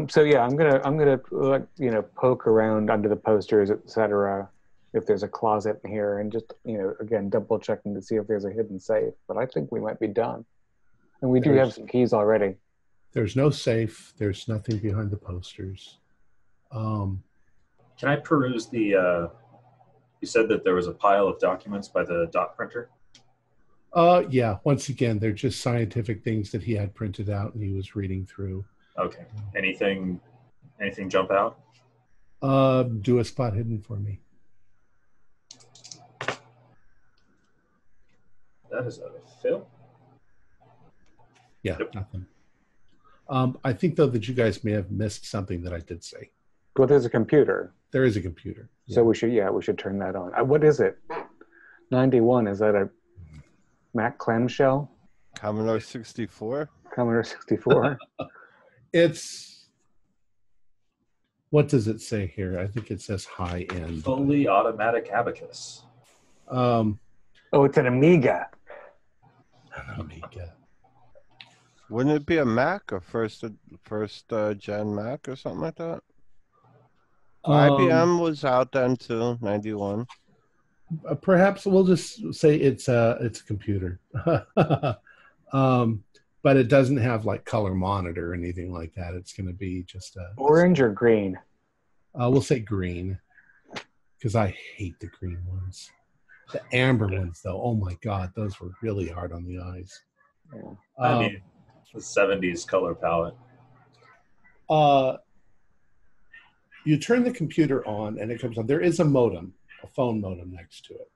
So yeah, I'm gonna poke around under the posters, etc. If there's a closet in here, and just again double checking to see if there's a hidden safe. But I think we might be done, and we do have some keys already. There's no safe. There's nothing behind the posters. Can I peruse the? You said that there was a pile of documents by the dot printer. Yeah. Once again, they're just scientific things that he had printed out and he was reading through. Okay. Anything jump out? Do a spot hidden for me. That is a fail. Yeah, Yep. nothing. I think though that you guys may have missed something that I did say. Well, there's a computer. There is a computer. So we should turn that on. What is it? 91. Is that a Mac clamshell? Commodore 64? Commodore 64? It's, what does it say here? I think it says high end. Fully automatic abacus. Oh, it's an Amiga. Amiga. Wouldn't it be a Mac, a first gen Mac or something like that? IBM was out then too, 91. Perhaps we'll just say it's a computer. But it doesn't have like color monitor or anything like that. It's going to be just a orange or green. We'll say green, because I hate the green ones. The amber ones, though, oh my god, those were really hard on the eyes. Yeah. I mean, the 70s color palette. You turn the computer on, and it comes on. There is a modem, a phone modem next to it.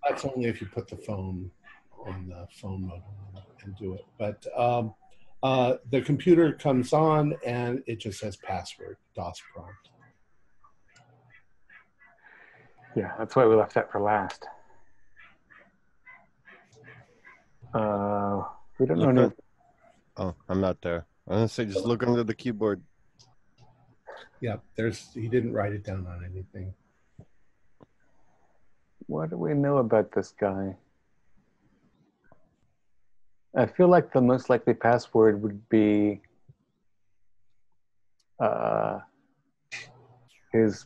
That's only if you put the phone the phone modem and do it. But the computer comes on and it just says password, DOS prompt. Yeah, that's why we left that for last. We don't know Look any. at- Oh, I'm not there. I'm gonna say just look under the keyboard. Yeah, he didn't write it down on anything. What do we know about this guy? I feel like the most likely password would be his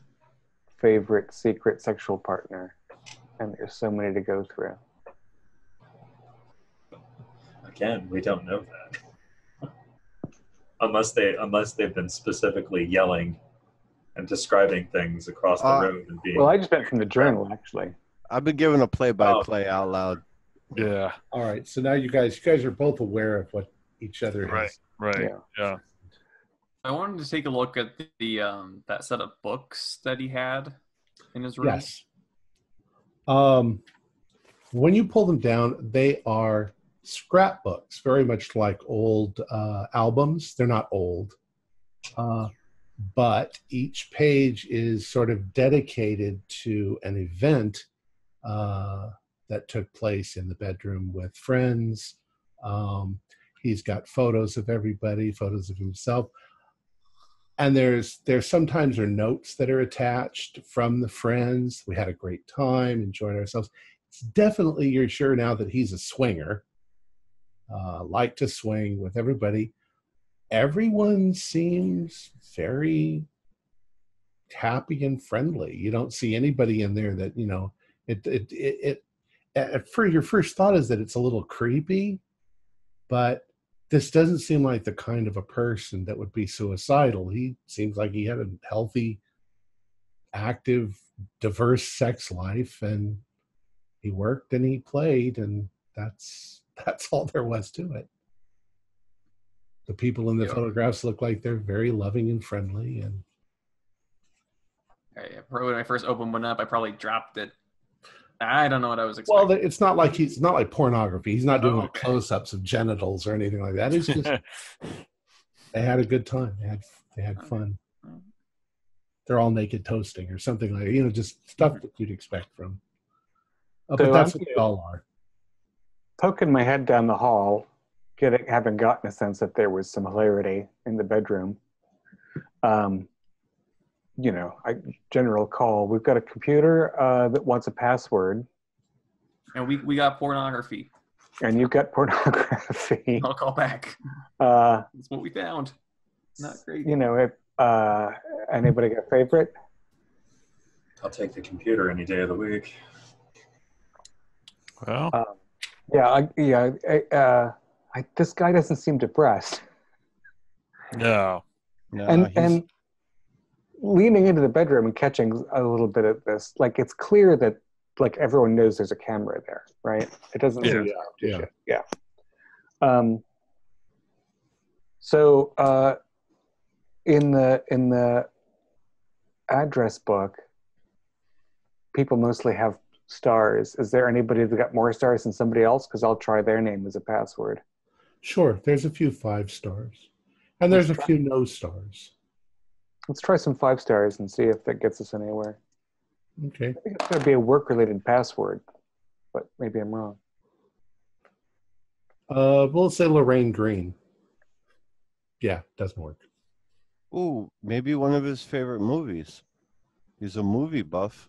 favorite secret sexual partner, and there's so many to go through. Again, we don't know that. unless they've been specifically yelling and describing things across the room and being. Well, I just meant from the journal, actually. I've been given a play-by-play out loud. Yeah. All right, so now you guys are both aware of what each other has. Right. Yeah. I wanted to take a look at the that set of books that he had in his room. Yes. When you pull them down, they are scrapbooks, very much like old albums. They're not old, but each page is sort of dedicated to an event that took place in the bedroom with friends. He's got photos of everybody, photos of himself. And there's sometimes are notes that are attached from the friends. We had a great time, enjoyed ourselves. It's definitely, you're sure now that he's a swinger. Like to swing with everybody. Everyone seems very happy and friendly. You don't see anybody in there that, you know, for your first thought is that it's a little creepy, but this doesn't seem like the kind of a person that would be suicidal. He seems like he had a healthy, active, diverse sex life, and he worked and he played, and that's all there was to it. The people in the photographs look like they're very loving and friendly. And when I first opened one up, I probably dropped it. I don't know what I was expecting. Well, it's not like pornography. He's not doing like close-ups of genitals or anything like that. It's just they had a good time. They had fun. They're all naked toasting or something like that. You know, just stuff that you'd expect from. But that's what they all are. Poking my head down the hall, having gotten a sense that there was some hilarity in the bedroom. You know, general call. We've got a computer that wants a password. And we got pornography. And you've got pornography. I'll call back. That's what we found. Not great. You know, if anybody got a favorite? I'll take the computer any day of the week. Well. This guy doesn't seem depressed. No. And leaning into the bedroom and catching a little bit of this, like it's clear that like everyone knows there's a camera there, right? It doesn't seem yeah. So in the address book, people mostly have stars. Is there anybody that got more stars than somebody else? Because I'll try their name as a password. Sure, there's a few 5 stars, and there's a few no stars. Let's try some 5 stars and see if that gets us anywhere. Okay. I think it's going to be a work-related password, but maybe I'm wrong. We'll say Lorraine Green. Yeah, doesn't work. Ooh, maybe one of his favorite movies. He's a movie buff.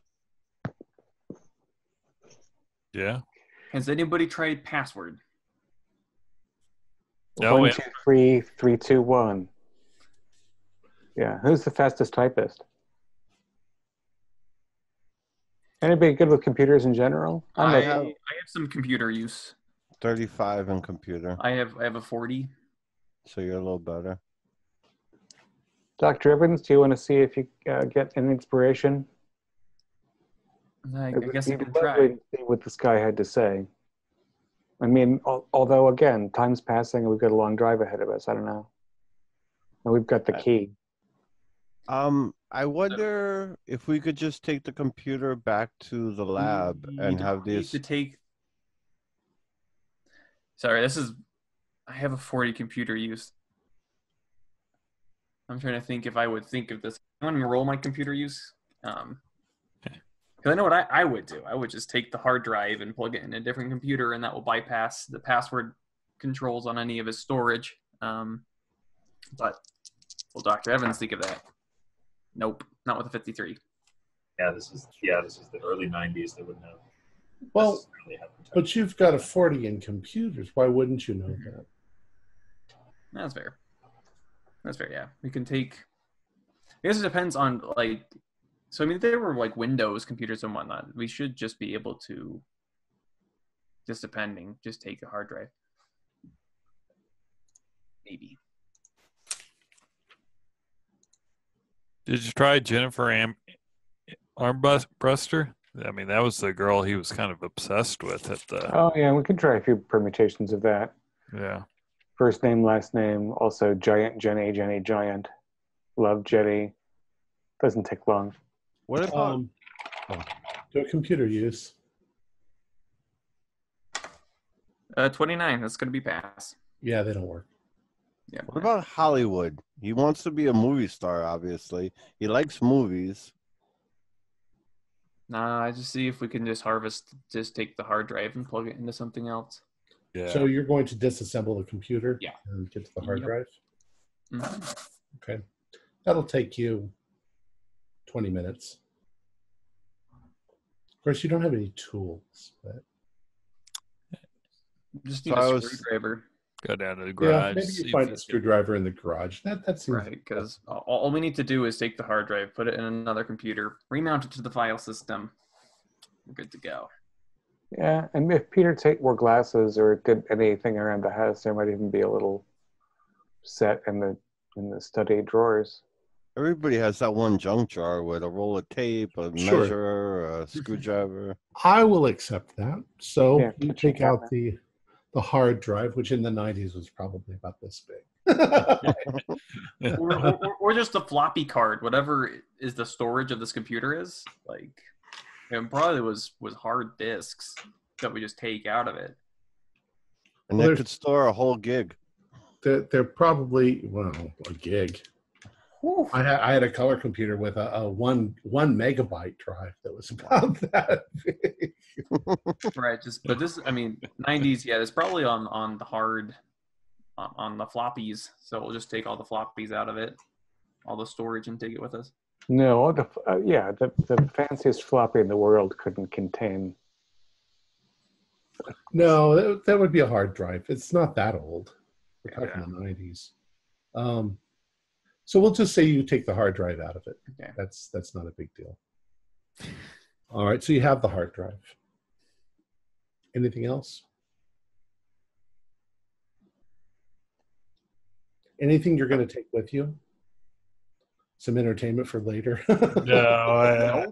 Yeah. Has anybody tried password? No, 1, 2, 3, 3, 2, 1. Yeah, who's the fastest typist? Anybody good with computers in general? I have some computer use. 35 in computer. I have a 40. So you're a little better. Dr. Evans, do you want to see if you get an inspiration? I guess I can It'd be try. lovely to see what this guy had to say. I mean, although again, time's passing and we've got a long drive ahead of us. I don't know. And we've got the key. I wonder if we could just take the computer back to the lab and have need this. to take. Sorry, I have a 40 computer use. I'm trying to think if I would think of this. I'm going to roll my computer use. Because I know what I would do. I would just take the hard drive and plug it in a different computer, and that will bypass the password controls on any of his storage. But will Dr. Evans think of that? Nope, not with a 53. Yeah, this is the early '90s. They wouldn't have. Well, necessarily had protection. but you've got a 40 in computers. Why wouldn't you know that? That's fair. That's fair, yeah. We can take... I guess it depends on, like... So, I mean, if they were, like, Windows computers and whatnot, we should just be able to, just depending, just take a hard drive. Maybe. Did you try Jennifer Armbruster? I mean, that was the girl he was kind of obsessed with at the... Oh, yeah, we could try a few permutations of that. Yeah. First name, last name, also Giant Jenny, Jenny Giant. Love Jenny. Doesn't take long. What about Do a computer use. 29, that's going to be pass. Yeah, they don't work. Yeah. what about Hollywood? He wants to be a movie star, obviously. He likes movies. Nah, I just see if we can just take the hard drive and plug it into something else. Yeah. So you're going to disassemble the computer Yeah. and get to the hard Yep. drive? Mhm. Okay. That'll take you 20 minutes. Of course, you don't have any tools, but Just So need I a was- screwdriver. Go down to the yeah, garage. maybe see you if find you a can- screwdriver in the garage. That seems Right, because all we need to do is take the hard drive, put it in another computer, remount it to the file system. We're good to go. Yeah, and if Peter Tate wore glasses or did anything around the house, there might even be a little set in the study drawers. Everybody has that one junk jar with a roll of tape, a Sure. measure, a screwdriver. I will accept that. So Yeah, you put your take out cabinet. the hard drive, which in the 90s was probably about this big. or just a floppy card, whatever is the storage of this computer is. Like, it probably was hard disks that we just take out of it. And Well, that there's- could store a whole gig. They're probably, well, a gig. Whew. I had a color computer with a one megabyte drive that was about that big. Right, but this, I mean, 90s, yeah, it's probably on the hard, on the floppies. So we'll just take all the floppies out of it, all the storage, and take it with us. No, the fanciest floppy in the world couldn't contain. No, that would be a hard drive. It's not that old. We're talking the 90s. So we'll just say you take the hard drive out of it. Okay. That's not a big deal. All right, so you have the hard drive. Anything else? Anything you're going to take with you? Some entertainment for later? No,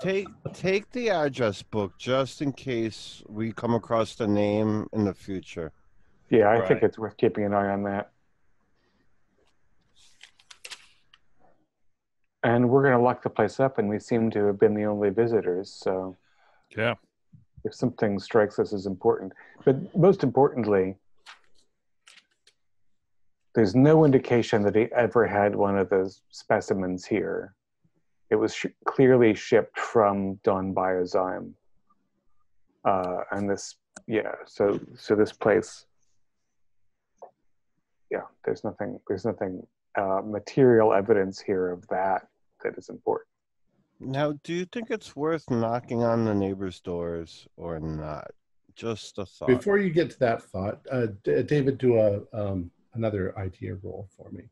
Take the address book just in case we come across the name in the future. Yeah, I Right. think it's worth keeping an eye on that. And we're going to lock the place up, and we seem to have been the only visitors. So yeah. if something strikes us as important, but most importantly, there's no indication that he ever had one of those specimens here. It was clearly shipped from Don Biozyme. And this, yeah, so this place, yeah, there's nothing material evidence here of that is important. Now, do you think it's worth knocking on the neighbors' doors or not? Just a thought. Before you get to that thought, David, do another idea roll for me.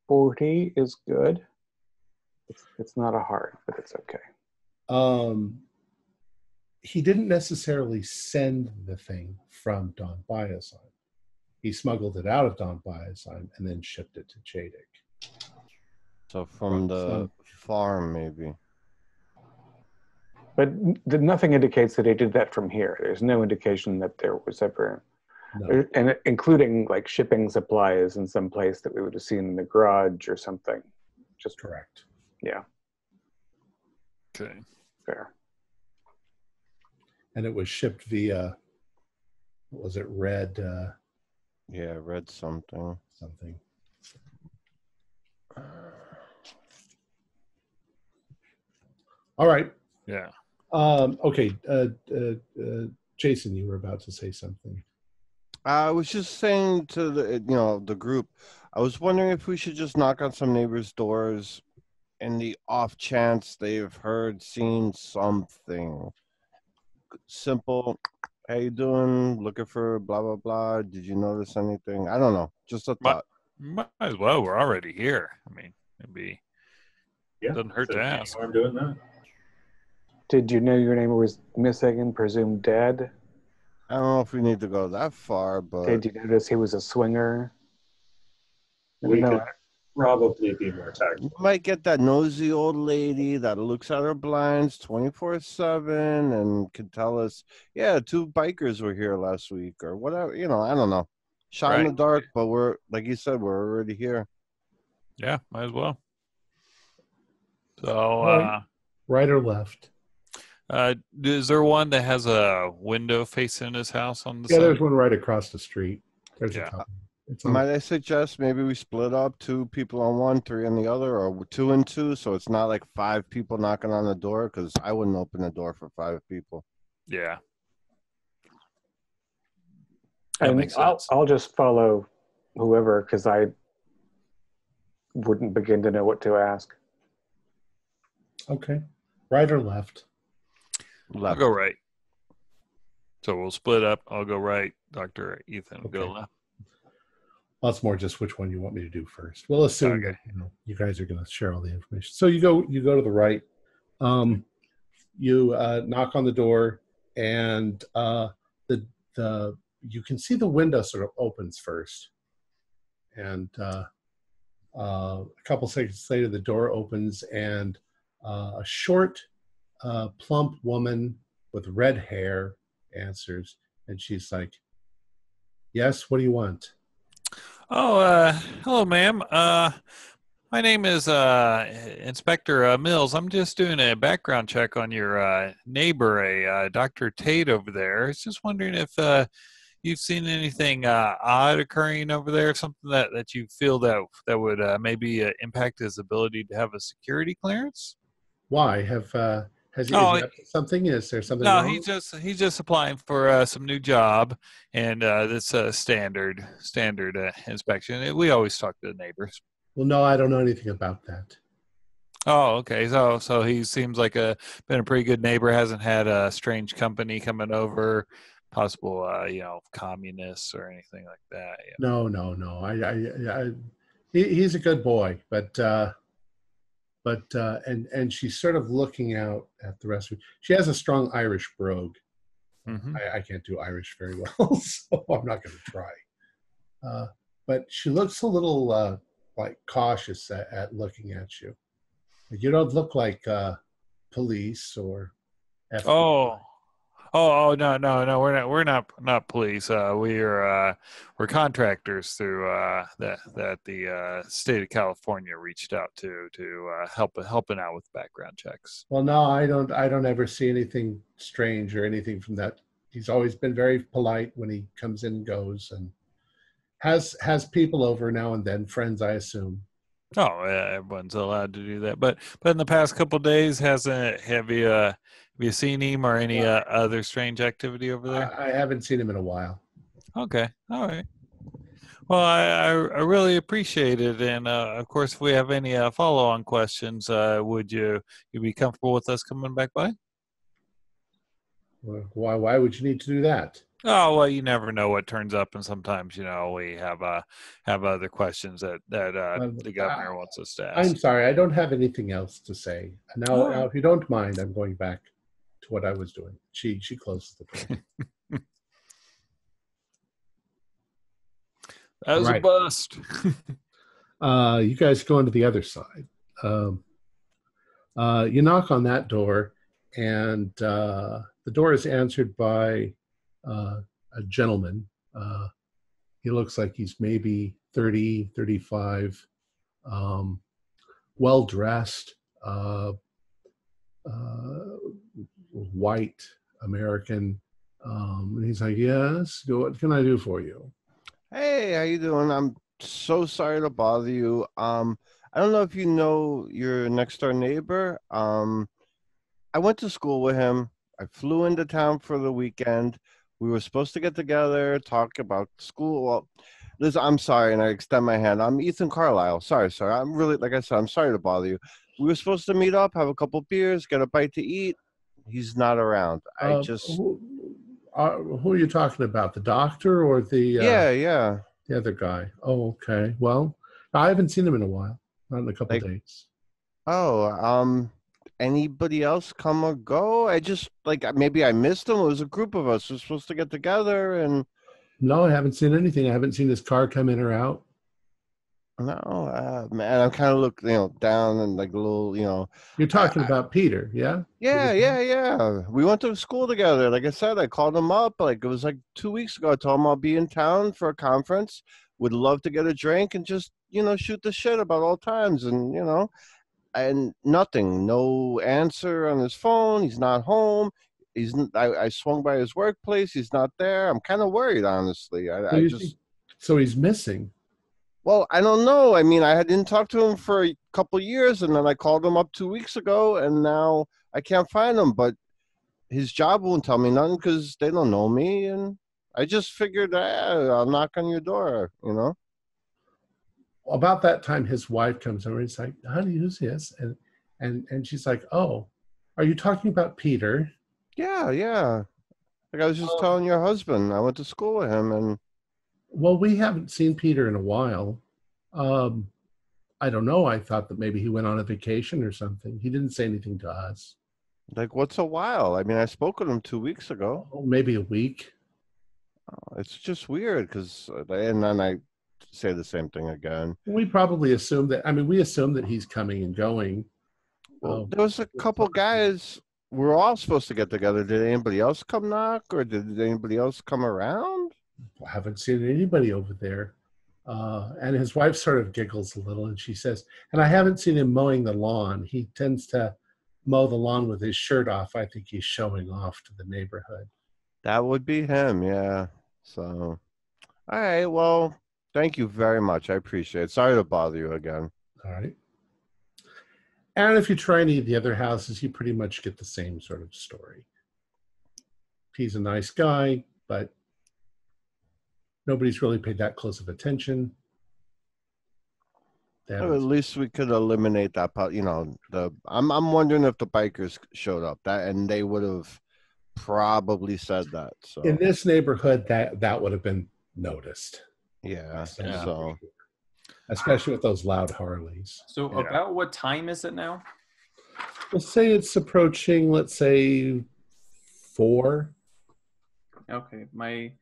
40 is good. It's not a hard, but it's okay. He didn't necessarily send the thing from Don Biozyme. He smuggled it out of Don Biozyme and then shipped it to Chadic. So from the farm, maybe. But nothing indicates that he did that from here. There's no indication that there was ever, No. and including like shipping supplies in some place that we would have seen in the garage or something. Just Correct. yeah, Okay. fair. and it was shipped via, what was it, Red Yeah, I read something. something. All right. Yeah. Okay. Jason, you were about to say something. I was just saying to the group, I was wondering if we should just knock on some neighbors' doors in the off chance they've heard, seen something. Simple. How you doing? Looking for blah, blah, blah. Did you notice anything? I don't know. Just a thought. Might as well. We're already here. I mean, doesn't hurt to ask. I'm doing that. Did you know your neighbor was missing and presumed dead? I don't know if we need to go that far, but Did you notice he was a swinger? We No, could probably be more tactful. you might get that nosy old lady that looks at her blinds 24/7 and can tell us, yeah, 2 bikers were here last week or whatever. I don't know. Shot in the Right. dark, but we're, like you said, we're already here. Yeah, might as well. So, Right. Right or left? is there one that has a window facing his house on the Yeah, side? there's one right across the street. There's Yeah. a couple. It's on, Might I suggest maybe we split up, 2 people on one, 3 on the other, or 2 and 2, so it's not like 5 people knocking on the door, because I wouldn't open the door for 5 people. Yeah. That and makes sense. I'll just follow whoever because I wouldn't begin to know what to ask. okay. Right or left? I'll Left. go right. So we'll split up. I'll go right. Dr. Ethan will go Okay. left. Well, it's more just which one you want me to do first. We'll assume Okay. that you guys are going to share all the information. So you go to the right. You knock on the door, and the you can see the window sort of opens first, and a couple seconds later, the door opens, and a short, plump woman with red hair answers, and she's like, "Yes, what do you want?" Oh, hello, ma'am. My name is Inspector Mills. I'm just doing a background check on your neighbor, Dr. Tate over there. I was just wondering if you've seen anything odd occurring over there, something that you feel that would maybe impact his ability to have a security clearance? Why has he is he up to something? Is there something No, wrong? he's just applying for some new job, and this standard inspection. We always talk to the neighbors. Well, no, I don't know anything about that. Oh, okay. So he seems like been a pretty good neighbor. Hasn't had a strange company coming over, possible communists or anything like that. Yeah. No. He's a good boy, but and she's sort of looking out at the rest of it. She has a strong Irish brogue. Mm-hmm. I can't do Irish very well, so I'm not going to try. But she looks a little like cautious at looking at you. You don't look like police or FBI. Oh, no. We're not police. We're contractors through that the state of California reached out to helping out with background checks. Well, no, I don't ever see anything strange or anything from that. He's always been very polite when he comes in and goes, and has people over now and then, friends, I assume. Oh, yeah, everyone's allowed to do that. But in the past couple of days, have you seen him or any other strange activity over there? I haven't seen him in a while. Okay, all right. Well, I really appreciate it, and of course, if we have any follow-on questions, would you be comfortable with us coming back by? Why would you need to do that? Oh well, you never know what turns up, and sometimes we have other questions that the governor wants us to ask. I'm sorry, I don't have anything else to say. Now, if you don't mind, I'm going back to what I was doing. She closes the door. That was a bust. You guys go into the other side. You knock on that door, and the door is answered by a gentleman. He looks like he's maybe 30, 35, well-dressed, white American. And he's like, yes, what can I do for you? Hey, how you doing? I'm so sorry to bother you. I don't know if you know your next door neighbor. I went to school with him. I flew into town for the weekend. We were supposed to get together, talk about school. Well, Liz, I'm sorry, and I extend my hand. I'm Ethan Carlisle. Sorry, sir. I'm really, like I said, I'm sorry to bother you. We were supposed to meet up, have a couple beers, get a bite to eat. He's not around. I just, Who are you talking about? The doctor or yeah. the other guy? Oh, okay. Well, I haven't seen him in a while. Not in a couple Like, days. oh, anybody else come or go? I just, like, maybe I missed him. It was a group of us. We were supposed to get together, and No, I haven't seen anything. I haven't seen his car come in or out. no, man, I'm kind of looking, down and like a little, You're talking about Peter, yeah? Yeah. We went to school together. Like I said, I called him up. Like it was like 2 weeks ago. I told him I'll be in town for a conference. Would love to get a drink and just, shoot the shit about old times. And nothing, no answer on his phone. He's not home. I swung by his workplace. He's not there. I'm kind of worried, honestly. So he's missing. Well, I don't know. I mean, didn't talk to him for a couple years, and then I called him up 2 weeks ago, and now I can't find him. But his job won't tell me nothing because they don't know me, and I just figured I'll knock on your door. About that time, his wife comes over and he's like, honey, who's this? And she's like, oh, are you talking about Peter? Yeah. Like I was just telling your husband, I went to school with him, and Well, we haven't seen Peter in a while. I don't know. I thought that maybe he went on a vacation or something. He didn't say anything to us. like, what's a while? I mean, I spoke with him 2 weeks ago. Oh, maybe a week. It's just weird because, and then I say the same thing again. We probably assumed that. I mean, we assumed that he's coming and going. Well, there was a couple guys. We're all supposed to get together. Did anybody else come knock, or did anybody else come around? I haven't seen anybody over there. And his wife sort of giggles a little and she says, and I haven't seen him mowing the lawn. He tends to mow the lawn with his shirt off. I think he's showing off to the neighborhood. That would be him, yeah. So, all right. Well, thank you very much. I appreciate it. Sorry to bother you again. All right. And if you try any of the other houses, you pretty much get the same sort of story. He's a nice guy, but nobody's really paid that close of attention. Well, at least we could eliminate that part. I'm wondering if the bikers showed up, and they would have probably said that. So in this neighborhood, that would have been noticed. Yeah. So, So especially with those loud Harleys. So Yeah. about what time is it now? Let's say it's approaching, let's say 4. Okay, my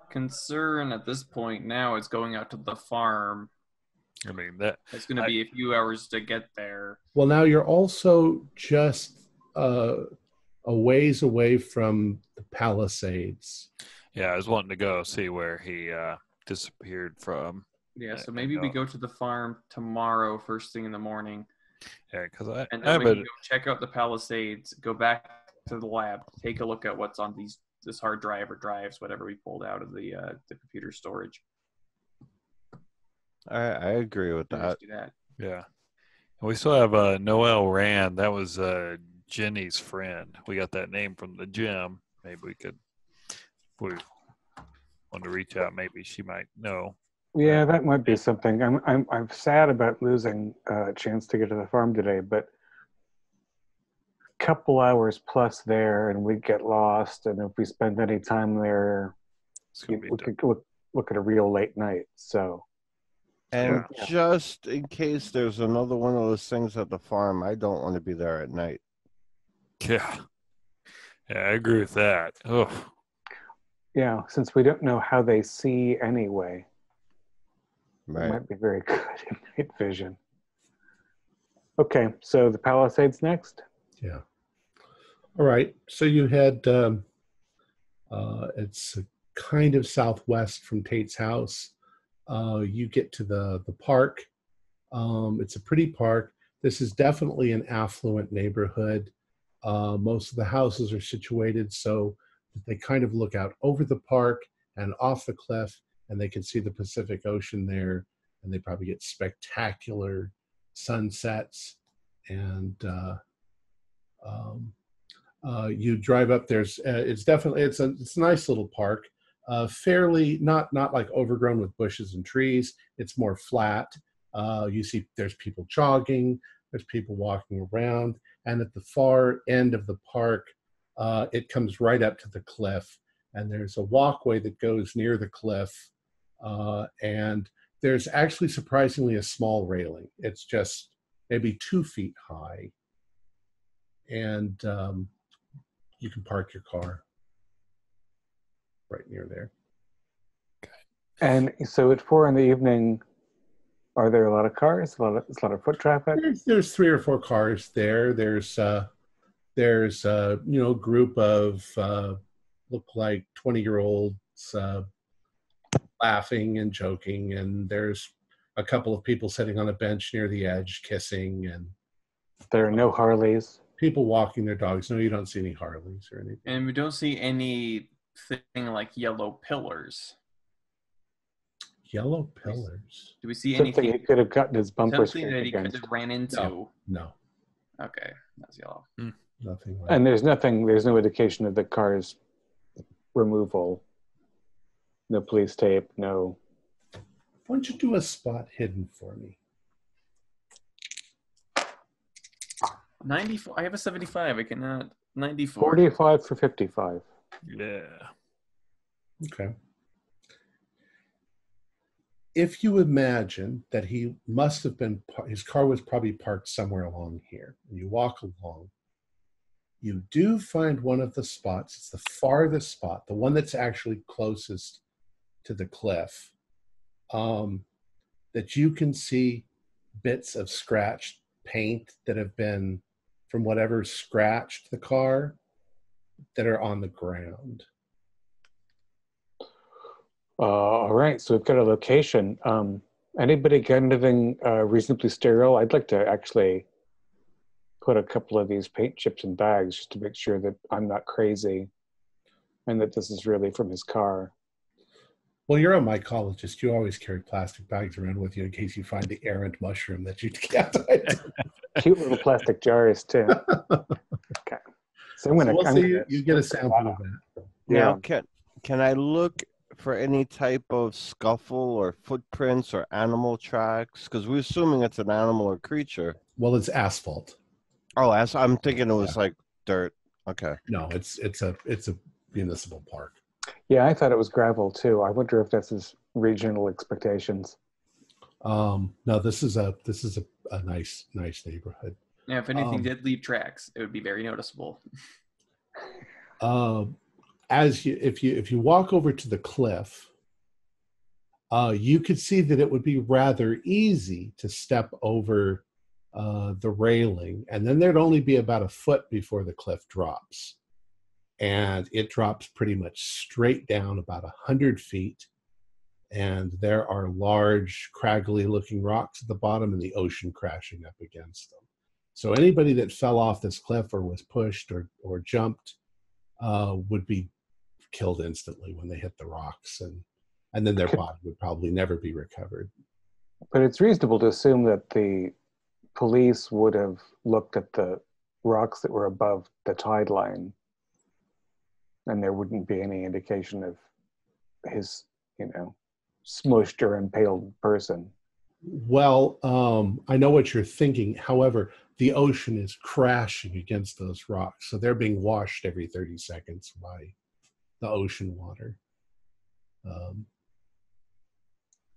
concern at this point now is going out to the farm. I mean that It's going to be a few hours to get there. Well, now you're also just a ways away from the Palisades. yeah, I was wanting to go see where he disappeared from. Yeah, so maybe we go to the farm tomorrow, first thing in the morning, Yeah, because and I then have we can go check out the Palisades, go back to the lab, take a look at what's on this hard drive or drives, whatever we pulled out of the computer storage. I agree with Let's that. do that. Yeah. And we still have Noel Rand. That was Jenny's friend. We got that name from the gym. Maybe we could, if we want to reach out, maybe she might know. Yeah, that might be something. I'm sad about losing a chance to get to the farm today, but a couple hours plus there, and we get lost. And if we spend any time there, It's gonna we be could look at a real late night. So And Yeah. just in case there's another one of those things at the farm, I don't want to be there at night. yeah, I agree with that. Oh, yeah, since we don't know how they see anyway, it Right. might be very good in night vision. Okay, so the Palisades next. Yeah. All right. So you had, it's kind of southwest from Tate's house. You get to the park. It's a pretty park. This is definitely an affluent neighborhood. Most of the houses are situated so that they kind of look out over the park and off the cliff, and they can see the Pacific Ocean there, and they probably get spectacular sunsets. And you drive up. It's a nice little park, fairly not like overgrown with bushes and trees. It's more flat. You see, there's people jogging, there's people walking around, and at the far end of the park, it comes right up to the cliff, and there's a walkway that goes near the cliff, and there's actually surprisingly a small railing. It's just maybe 2 feet high, and you can park your car right near there. And so at 4 p.m, are there a lot of cars? A lot of foot traffic? There's 3 or 4 cars there. There's group of look like 20-year-olds laughing and joking, and there's a couple of people sitting on a bench near the edge kissing, and there are no Harleys. People walking their dogs. No, you don't see any Harleys or anything. And we don't see anything like yellow pillars. Yellow pillars? Do we see Something anything? he could have gotten his bumper Something that he could have ran into? No. Okay, that's yellow. Nothing like And there's no indication of the car's removal. No police tape, no. Why don't you do a spot hidden for me? 94. I have a 75. I cannot. 94. 45 for 55. Yeah. Okay. If you imagine that he must have been, his car was probably parked somewhere along here, and you walk along, you do find one of the spots. It's the farthest spot, the one that's actually closest to the cliff, that you can see bits of scratched paint that have been from whatever scratched the car that are on the ground. All right, so we've got a location. Anybody got anything reasonably sterile? I'd like to actually put a couple of these paint chips in bags just to make sure that I'm not crazy and that this is really from his car. Well, you're a mycologist. You always carry plastic bags around with you in case you find the errant mushroom that you can't. Cute little plastic jars too. Okay, so you get a sample of that. Now, can I look for any type of scuffle or footprints or animal tracks? Because we're assuming it's an animal or creature. Well, it's asphalt. Oh, I'm thinking it was like dirt. Okay. No, it's a municipal park. Yeah, I thought it was gravel too. I wonder if that's his regional expectations. No, this is a nice neighborhood. Yeah, if anything did leave tracks, it would be very noticeable. If you walk over to the cliff, you could see that it would be rather easy to step over the railing, and then there'd only be about a foot before the cliff drops. And it drops pretty much straight down about 100 feet. And there are large, craggly-looking rocks at the bottom and the ocean crashing up against them. So anybody that fell off this cliff or was pushed or jumped would be killed instantly when they hit the rocks. And then their body would probably never be recovered. But it's reasonable to assume that the police would have looked at the rocks that were above the tide line, and there wouldn't be any indication of his, smushed or impaled person. Well, I know what you're thinking. However, the ocean is crashing against those rocks, so they're being washed every 30 seconds by the ocean water.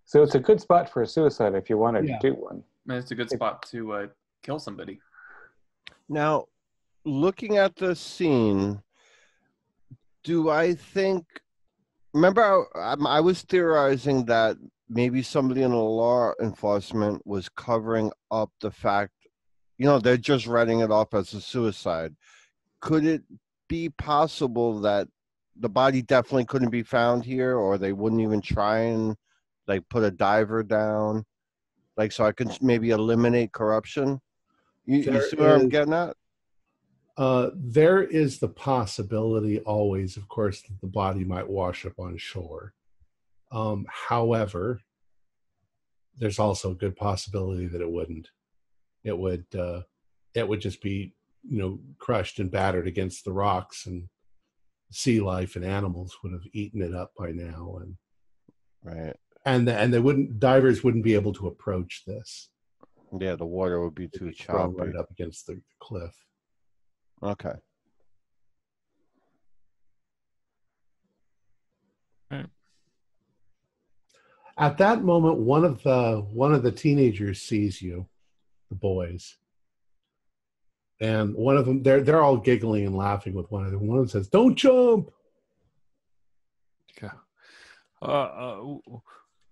So it's a good spot for a suicide if you wanted to do one. It's a good spot to kill somebody. Now, looking at the scene, do I think? Remember, I was theorizing that maybe somebody in the law enforcement was covering up the fact, they're just writing it off as a suicide. Could it be possible that the body definitely couldn't be found here, or they wouldn't even try and put a diver down, so I could maybe eliminate corruption? You see where I'm getting at? There is the possibility always, of course, that the body might wash up on shore. However, there's also a good possibility that it wouldn't. It would just be, crushed and battered against the rocks, and sea life and animals would have eaten it up by now, and Right. and divers wouldn't be able to approach this. Yeah, the water would be It'd too be thrown choppy. right up against the cliff. Okay. At that moment, one of the teenagers sees you, the boys, and one of them they're all giggling and laughing with one another. One of them says, "Don't jump."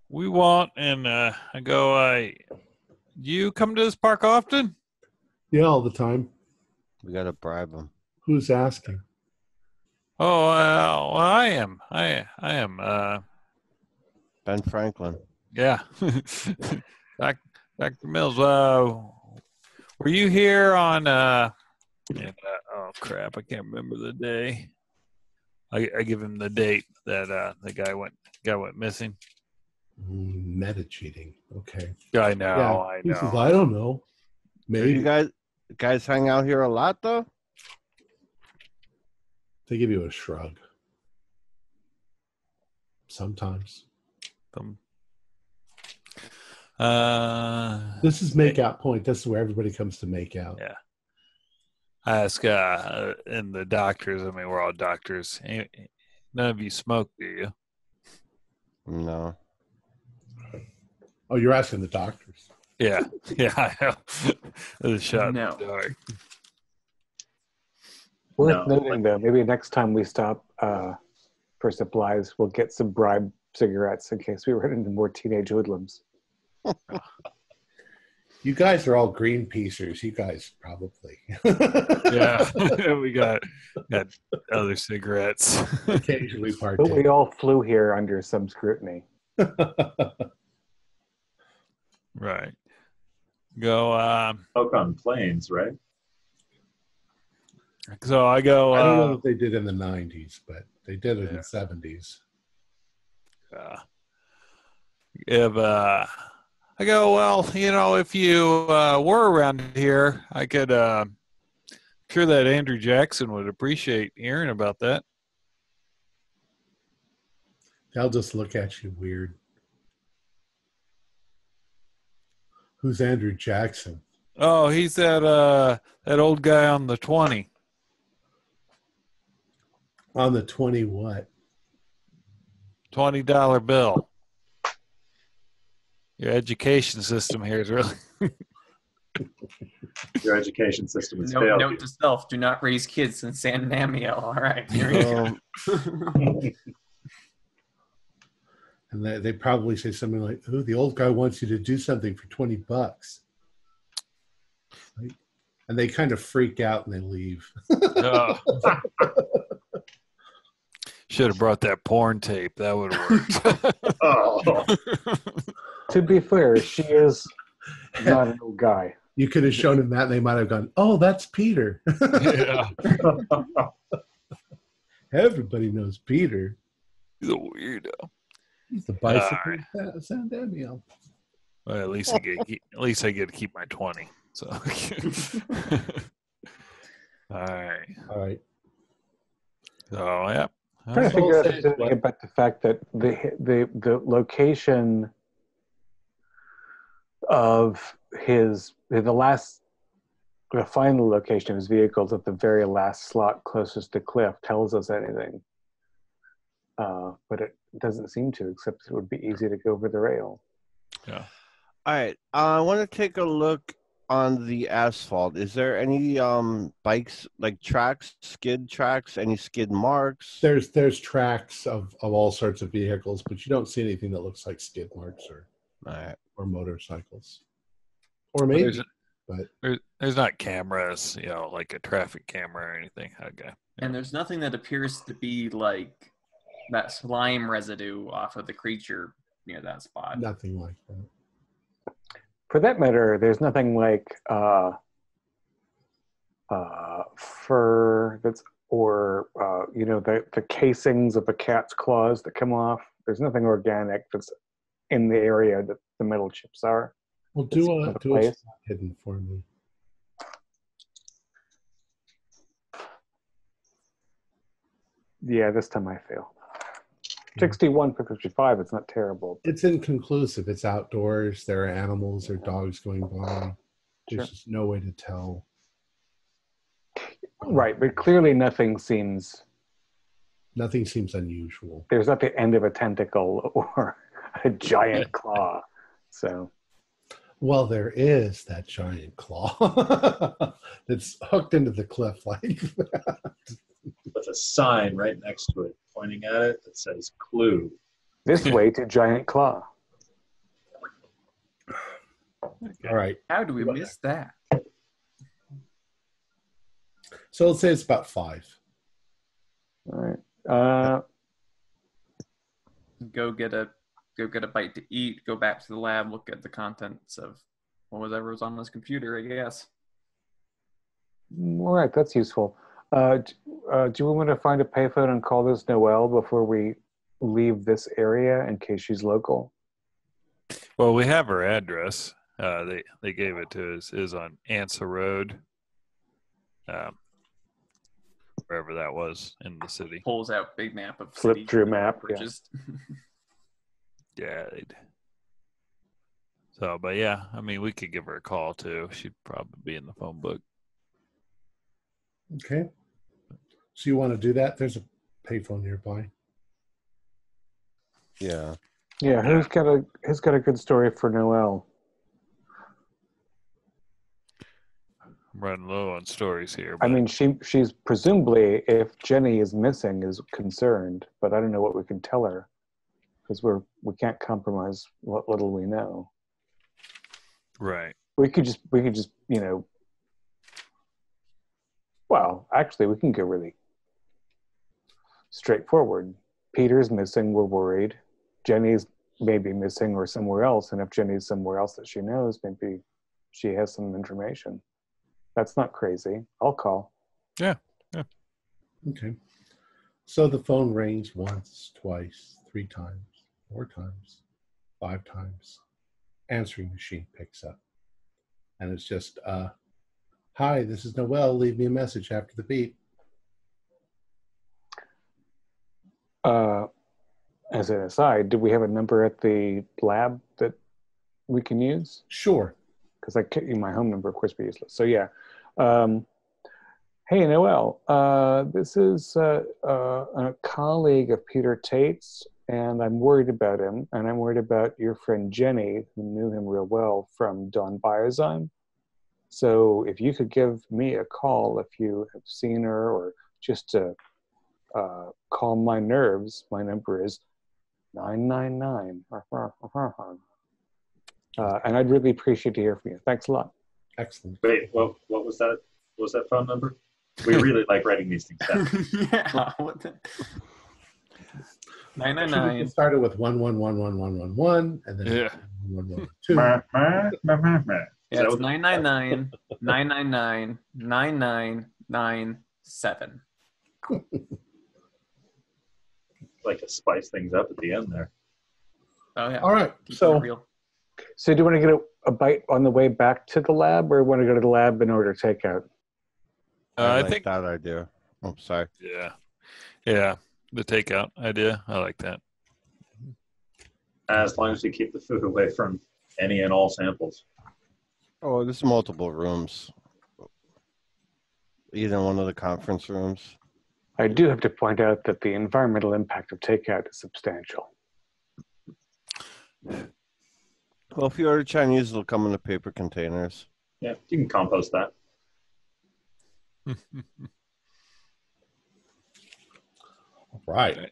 We want, and I go, you come to this park often? Yeah, all the time. We got to bribe them. Who's asking? Oh, well, I am. I am. Ben Franklin. Yeah. Dr. Mills, were you here on, oh crap, I can't remember the day. I give him the date that the guy went missing. Meta cheating. Okay. I know, Yeah. I He says, know. I don't know. Maybe. You guys hang out here a lot, though? They give you a shrug. Sometimes. This is make out point. This is where everybody comes to make out. Yeah. I ask, and the doctors, I mean, we're all doctors. None of you smoke, do you? No. Oh, you're asking the doctors. Yeah. Yeah, I know. The shot in No. the dark. Worth No. noting, though, maybe next time we stop for supplies, we'll get some bribe cigarettes in case we run into more teenage hoodlums. You guys are all Greenpeacers. You guys probably. Yeah. We got other cigarettes. Occasionally But partake. we all flew here under some scrutiny. Right. Go, Smoke on planes, right? so I go, I don't know what they did in the 90s, but they did it in Yeah. the 70s. I go, well, if you were around here, I could, sure that Andrew Jackson would appreciate hearing about that. They'll just look at you weird. Who's Andrew Jackson? Oh, he's that old guy on the 20. On the 20 what? $20 bill. Your education system here is really Your education system has Note, failed note to self: do not raise kids in San Damiel. All right, here we go. you. And they probably say something like, "Oh, the old guy wants you to do something for $20." Right? And they kind of freak out and they leave. should have brought that porn tape. That would have worked. Oh. To be fair, she is not an old guy. You could have shown him that and they might have gone, "Oh, that's Peter." Yeah. Everybody knows Peter. He's a weirdo. He's the bicycle San Damiel. Well, at least I get to keep my 20. So all right. All right. So yeah. I'm trying to figure out Says something what? about the fact that the location of the final location of his vehicle is at the very last slot closest to cliff tells us anything. But it doesn't seem to, except it would be easy to go over the rail. Yeah. All right. I want to take a look on the asphalt. Is there any bikes, like tracks, skid tracks, any skid marks? There's tracks of all sorts of vehicles, but you don't see anything that looks like skid marks All right. or motorcycles. Or maybe, but There's not cameras, like a traffic camera or anything. Okay. And there's nothing that appears to be like that slime residue off of the creature near that spot. nothing like that. For that matter, there's nothing like fur the casings of a cat's claws that come off. There's nothing organic that's in the area that the metal chips are. Well, It's do out of a place. spot hidden for me. Yeah, this time I failed. 61 for 55. It's not terrible. It's inconclusive. It's outdoors. There are animals or dogs going by. There's just no way to tell. Right, but clearly nothing seems unusual. There's not the end of a tentacle or a giant claw. So, well, there is that giant claw that's hooked into the cliff like that. With a sign right next to it, pointing at it that says "Clue." This way to giant claw. Okay. All right. How do we miss that? So let's say it's about 5. All right. Go get a bite to eat. Go back to the lab. Look at the contents of whatever was on this computer. I guess. All right, that's useful. Do we want to find a payphone and call this Noelle before we leave this area in case she's local? Well, we have her address. They gave it to us. Is on Ansa Road, wherever that was in the city. Pulls out big map of Flip city through map. Yeah. Just Yeah. So, but yeah, I mean, we could give her a call too. She'd probably be in the phone book. Okay. So you want to do that? There's a payphone nearby. Yeah. Yeah, who's got a good story for Noelle? I'm running low on stories here. I But mean, she's presumably, if Jenny is missing, is concerned, but I don't know what we can tell her because we can't compromise what little we know. right. We could just well, actually, we can go really straightforward. Peter's missing. We're worried. Jenny's maybe missing or somewhere else, and if Jenny's somewhere else that she knows, maybe she has some information. That's not crazy. I'll call. Yeah. Okay. So the phone rings once, twice, 3 times, 4 times, 5 times. Answering machine picks up. And it's just, hi, this is Noelle. Leave me a message after the beep. As an aside, do we have a number at the lab that we can use? Sure. Because my home number, of course, be useless. So yeah. Hey, Noelle. This is a colleague of Peter Tate's, and I'm worried about him. And I'm worried about your friend Jenny, who knew him real well from Dawn Biozyme. So if you could give me a call if you have seen her, or just to calm my nerves, my number is 999. And I'd really appreciate to hear from you. Thanks a lot. Excellent. Wait, what was that? What was that phone number? We really like writing these things down. yeah. What the? We 999. started with 1111111, and then Yeah. 1112. Yeah, it's 999 999 9997. Like to spice things up at the end there. Oh yeah. All right. Keep it So real. So do you want to get a bite on the way back to the lab, or want to go to the lab and order takeout? I I like think. that idea. Oh, sorry. Yeah. The takeout idea. I like that. As long as we keep the food away from any and all samples. Oh, there's multiple rooms. Either one of the conference rooms. I do have to point out that the environmental impact of takeout is substantial. Well, if you order Chinese, it'll come in the paper containers. Yeah, you can compost that. All right.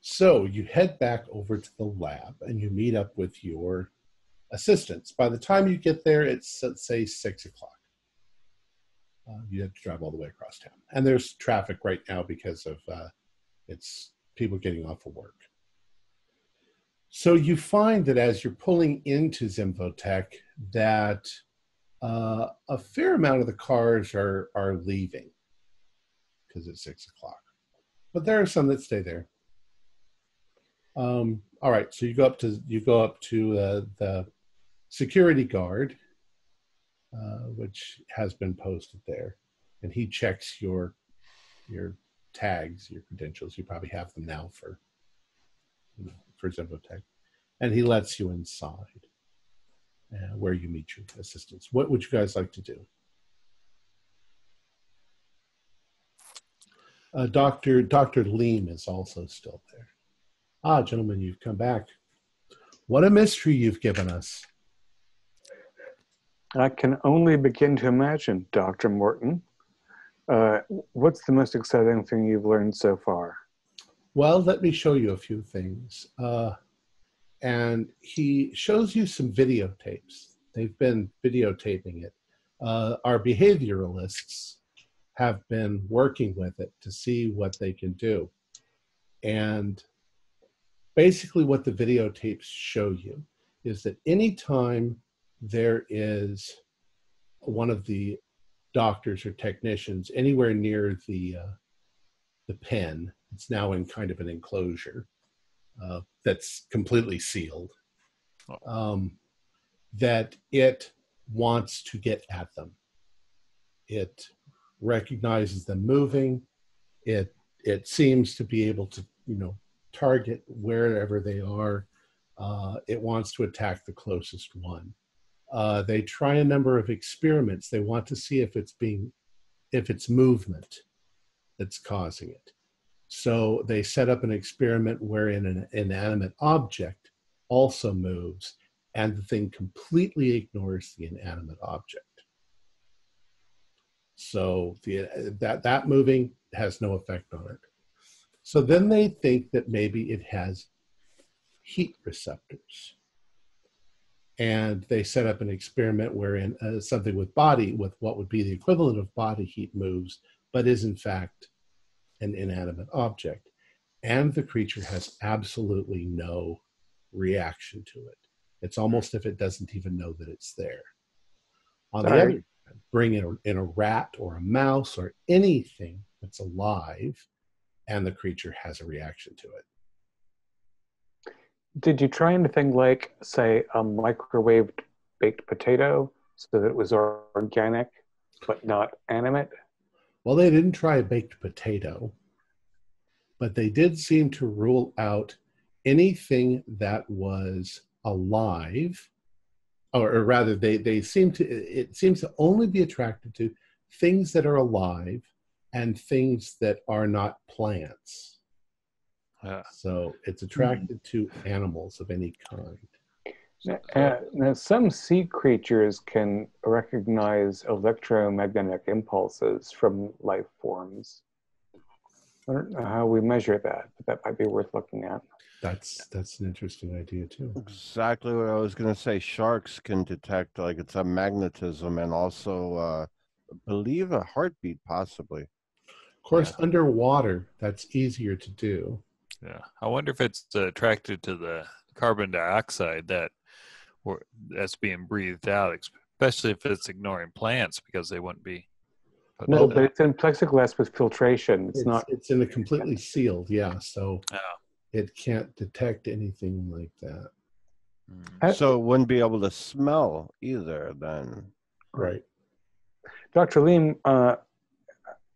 So you head back over to the lab and you meet up with your assistants. By the time you get there, it's, let's say, 6 o'clock. You have to drive all the way across town. And there's traffic right now because of it's people getting off of work. So you find that as you're pulling into Zimvotech, that A fair amount of the cars are leaving because it's 6 o'clock, but there are some that stay there. All right, so you go up to the security guard, which has been posted there, and he checks your tags, your credentials. You probably have them now for Zembotech, and he lets you inside where you meet your assistants. What would you guys like to do? Dr. Leem is also still there. Ah, gentlemen, you've come back. What a mystery you've given us. I can only begin to imagine, Dr. Morton. What's the most exciting thing you've learned so far? Well, let me show you a few things. And he shows you some videotapes. They've been videotaping it. Our behavioralists have been working with it to see what they can do. And basically what the videotapes show you is that anytime there is one of the doctors or technicians anywhere near the pen, it's now in kind of an enclosure that's completely sealed, that it wants to get at them. It recognizes them moving. It seems to be able to, target wherever they are. It wants to attack the closest one. They try a number of experiments. They want to see if it's movement that's causing it. So they set up an experiment wherein an inanimate object also moves, and the thing completely ignores the inanimate object. So that moving has no effect on it. So then they think that maybe it has heat receptors. And they set up an experiment wherein something with what would be the equivalent of body heat moves, but is in fact an inanimate object. And the creature has absolutely no reaction to it. It's almost if it doesn't even know that it's there. On the other hand, bring in a rat or a mouse or anything that's alive, and the creature has a reaction to it. Did you try anything like, say, a microwaved baked potato so that it was organic but not animate? Well, they didn't try a baked potato, but they did seem to rule out anything that was alive, or rather, it seems to only be attracted to things that are alive and things that are not plants. So it's attracted to animals of any kind. Now, some sea creatures can recognize electromagnetic impulses from life forms. I don't know how we measure that, but that might be worth looking at. That's an interesting idea too. Exactly what I was going to say. Sharks can detect, like, it's a magnetism and also, believe a heartbeat, possibly. Of course, underwater, that's easier to do. Yeah, I wonder if it's attracted to the carbon dioxide that's being breathed out, especially if it's ignoring plants, because they wouldn't be. No, but it's in plexiglass with filtration. It's in a completely sealed, so it can't detect anything like that. So it wouldn't be able to smell either then. Right. Dr. Leem,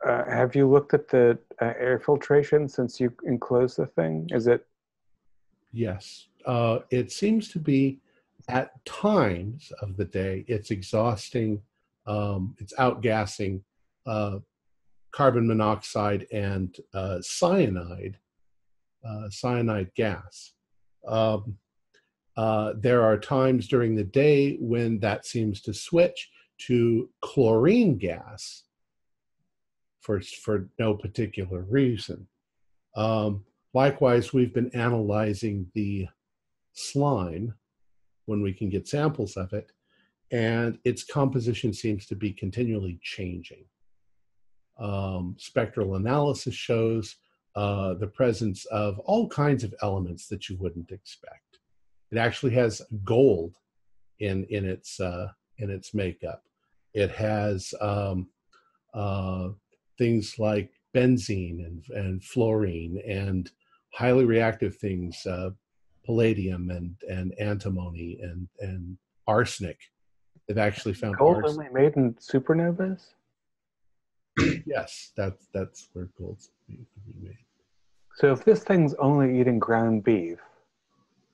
have you looked at the air filtration since you enclosed the thing? Is it? Yes. It seems to be, at times of the day, it's exhausting. It's outgassing carbon monoxide and cyanide gas. There are times during the day when that seems to switch to chlorine gas for no particular reason. Likewise, we've been analyzing the slime when we can get samples of it, and its composition seems to be continually changing. Spectral analysis shows the presence of all kinds of elements that you wouldn't expect. It actually has gold in its makeup. It has things like benzene and fluorine and highly reactive things, palladium and antimony and arsenic. They've actually found Gold arsenic. only made in supernovas? Yes, that's where gold's being made. So if this thing's only eating ground beef,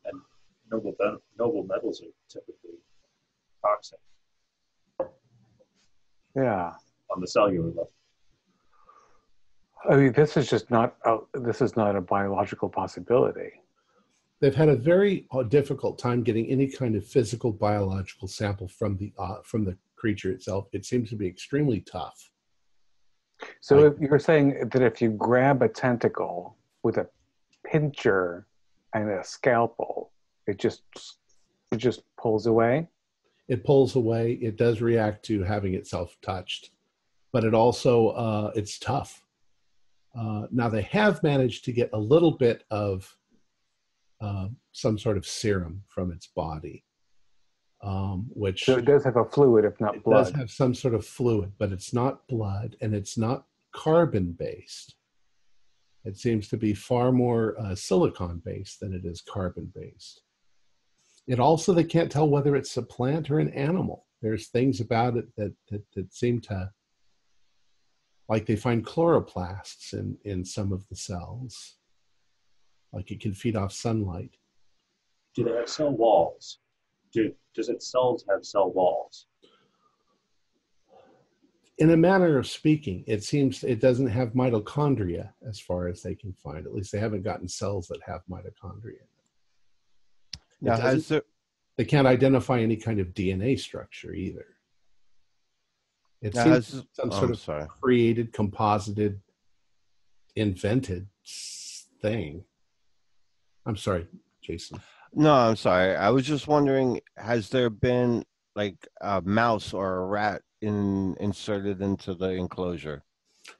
And noble metals are typically toxic yeah. on the cellular level. I mean, this is just not a biological possibility. They've had a very difficult time getting any kind of physical biological sample from the creature itself. It seems to be extremely tough. So if you're saying that if you grab a tentacle with a pincher and a scalpel, it just pulls away? It pulls away. It does react to having itself touched, but it also it's tough. Now they have managed to get a little bit of some sort of serum from its body, which So it does have a fluid, if not it blood. does have some sort of fluid, but it's not blood and it's not carbon based. It seems to be far more silicon based than it is carbon based. It also, they can't tell whether it's a plant or an animal. There's things about it that seem to, like they find chloroplasts in some of the cells. Like it can feed off sunlight. Do they have cell walls? Does its cells have cell walls? In a manner of speaking, it seems it doesn't have mitochondria as far as they can find. At least they haven't gotten cells that have mitochondria. Now, They can't identify any kind of DNA structure either. It Now seems some sort of created, composited, invented thing. I'm sorry, Jason. No, I'm sorry. I was just wondering, has there been like a mouse or a rat inserted into the enclosure?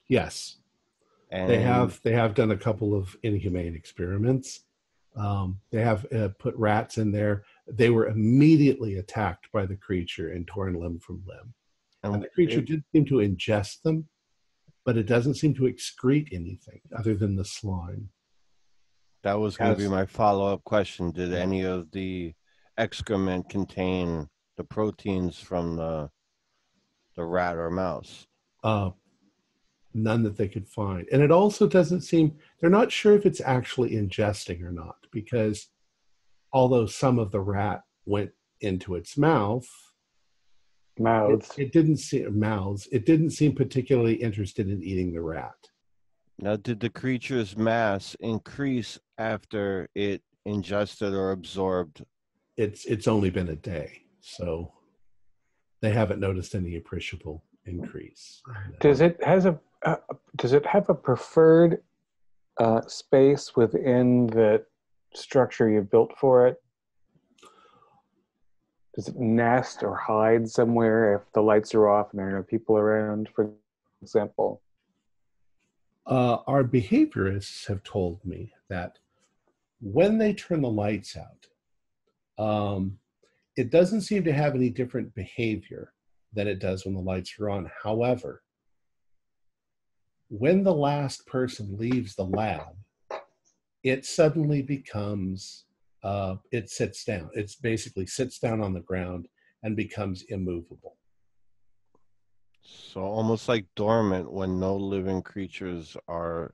Yes. And They have done a couple of inhumane experiments. They have put rats in there. They were immediately attacked by the creature and torn limb from limb. And the creature did seem to ingest them, but it doesn't seem to excrete anything other than the slime. That was going to be my follow-up question. Did any of the excrement contain the proteins from the rat or mouse? None that they could find. And it also doesn't seem, they're not sure if it's actually ingesting or not, because although some of the rat went into its mouths, it didn't seem particularly interested in eating the rat. Now, did the creature's mass increase after it ingested or absorbed? It's only been a day, so they haven't noticed any appreciable increase. Does it have a preferred space within the structure you built for it? Does it nest or hide somewhere if the lights are off and there are no people around, for example? Our behaviorists have told me that when they turn the lights out, it doesn't seem to have any different behavior than it does when the lights are on. However, when the last person leaves the lab, it suddenly becomes, it sits down. It basically sits down on the ground and becomes immovable. So almost like dormant when no living creatures are.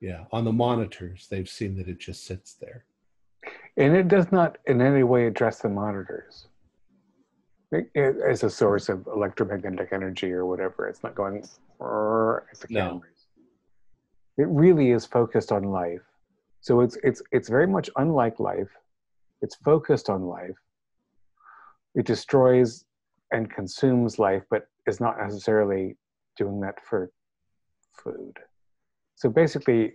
Yeah, on the monitors, they've seen that it just sits there. And it does not in any way address the monitors as a source of electromagnetic energy or whatever. It's not going at the cameras. It really is focused on life. So it's very much unlike life. It's focused on life. It destroys and consumes life, but is not necessarily doing that for food. So basically,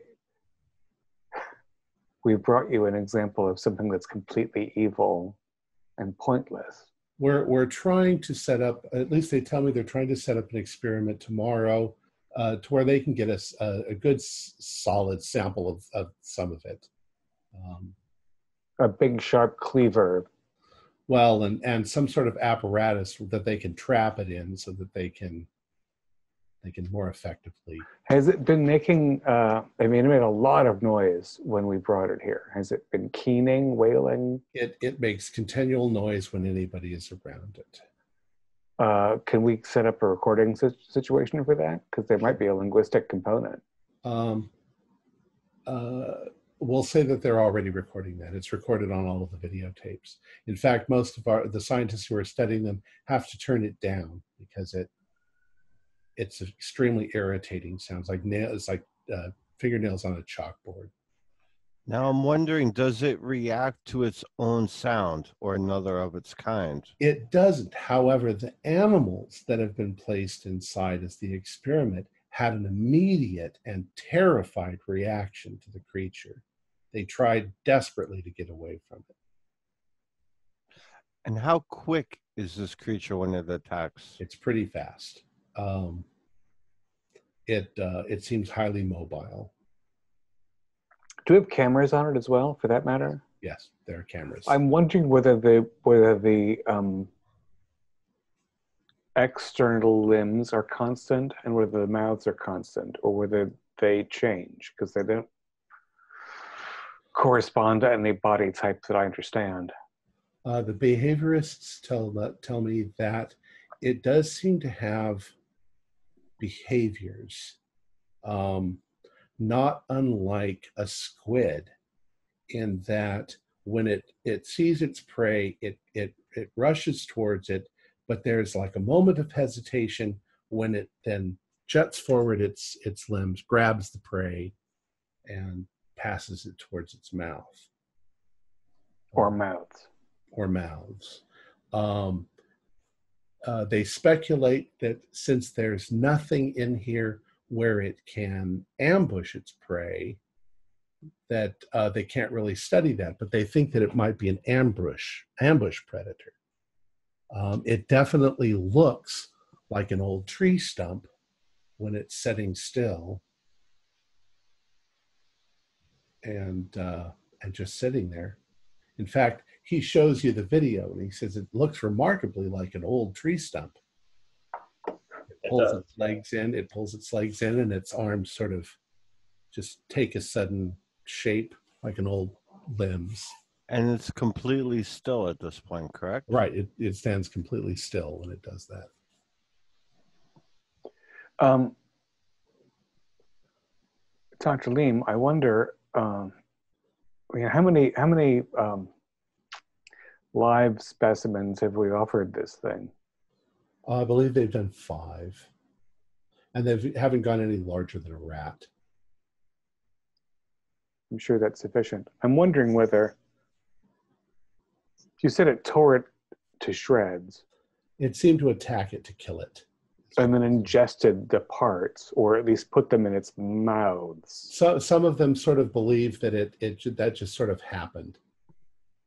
we've brought you an example of something that's completely evil and pointless. We're trying to set up, at least they tell me they're trying to set up an experiment tomorrow to where they can get us a good solid sample of some of it. A big sharp cleaver. Well, and some sort of apparatus that they can trap it in so that they can more effectively. Has it been making, I mean, it made a lot of noise when we brought it here. Has it been keening, wailing? It makes continual noise when anybody is around it. Can we set up a recording situation for that? Because there might be a linguistic component. We'll say that they're already recording that. It's recorded on all of the videotapes. In fact, most of the scientists who are studying them have to turn it down because it's extremely irritating. Sounds like nails, like fingernails on a chalkboard. Now I'm wondering, does it react to its own sound or another of its kind? It doesn't. However, the animals that have been placed inside as the experiment had an immediate and terrified reaction to the creature. They tried desperately to get away from it. And how quick is this creature when it attacks? It's pretty fast. It seems highly mobile. Do we have cameras on it as well, for that matter? Yes, there are cameras. I'm wondering whether the external limbs are constant and whether the mouths are constant, or whether they change, because they don't correspond to any body type that I understand. The behaviorists tell me that it does seem to have behaviors, not unlike a squid, in that when it sees its prey, it rushes towards it, but there's like a moment of hesitation when it then juts forward its limbs, grabs the prey, and passes it towards its mouth. Or mouths. Or mouths. They speculate that since there's nothing in here where it can ambush its prey, that they can't really study that, but they think that it might be an ambush predator. It definitely looks like an old tree stump when it's sitting still and just sitting there. In fact, he shows you the video and he says it looks remarkably like an old tree stump. It pulls its legs in, and its arms sort of just take a sudden shape like an old limbs. And it's completely still at this point, correct? Right. It stands completely still when it does that. Dr. Leem, I wonder, how many live specimens have we offered this thing? I believe they've done 5, and they haven't gone any larger than a rat. I'm sure that's sufficient. I'm wondering whether, you said it tore it to shreds. It seemed to attack it to kill it. And then ingested the parts, or at least put them in its mouths. So some of them sort of believe that that just sort of happened,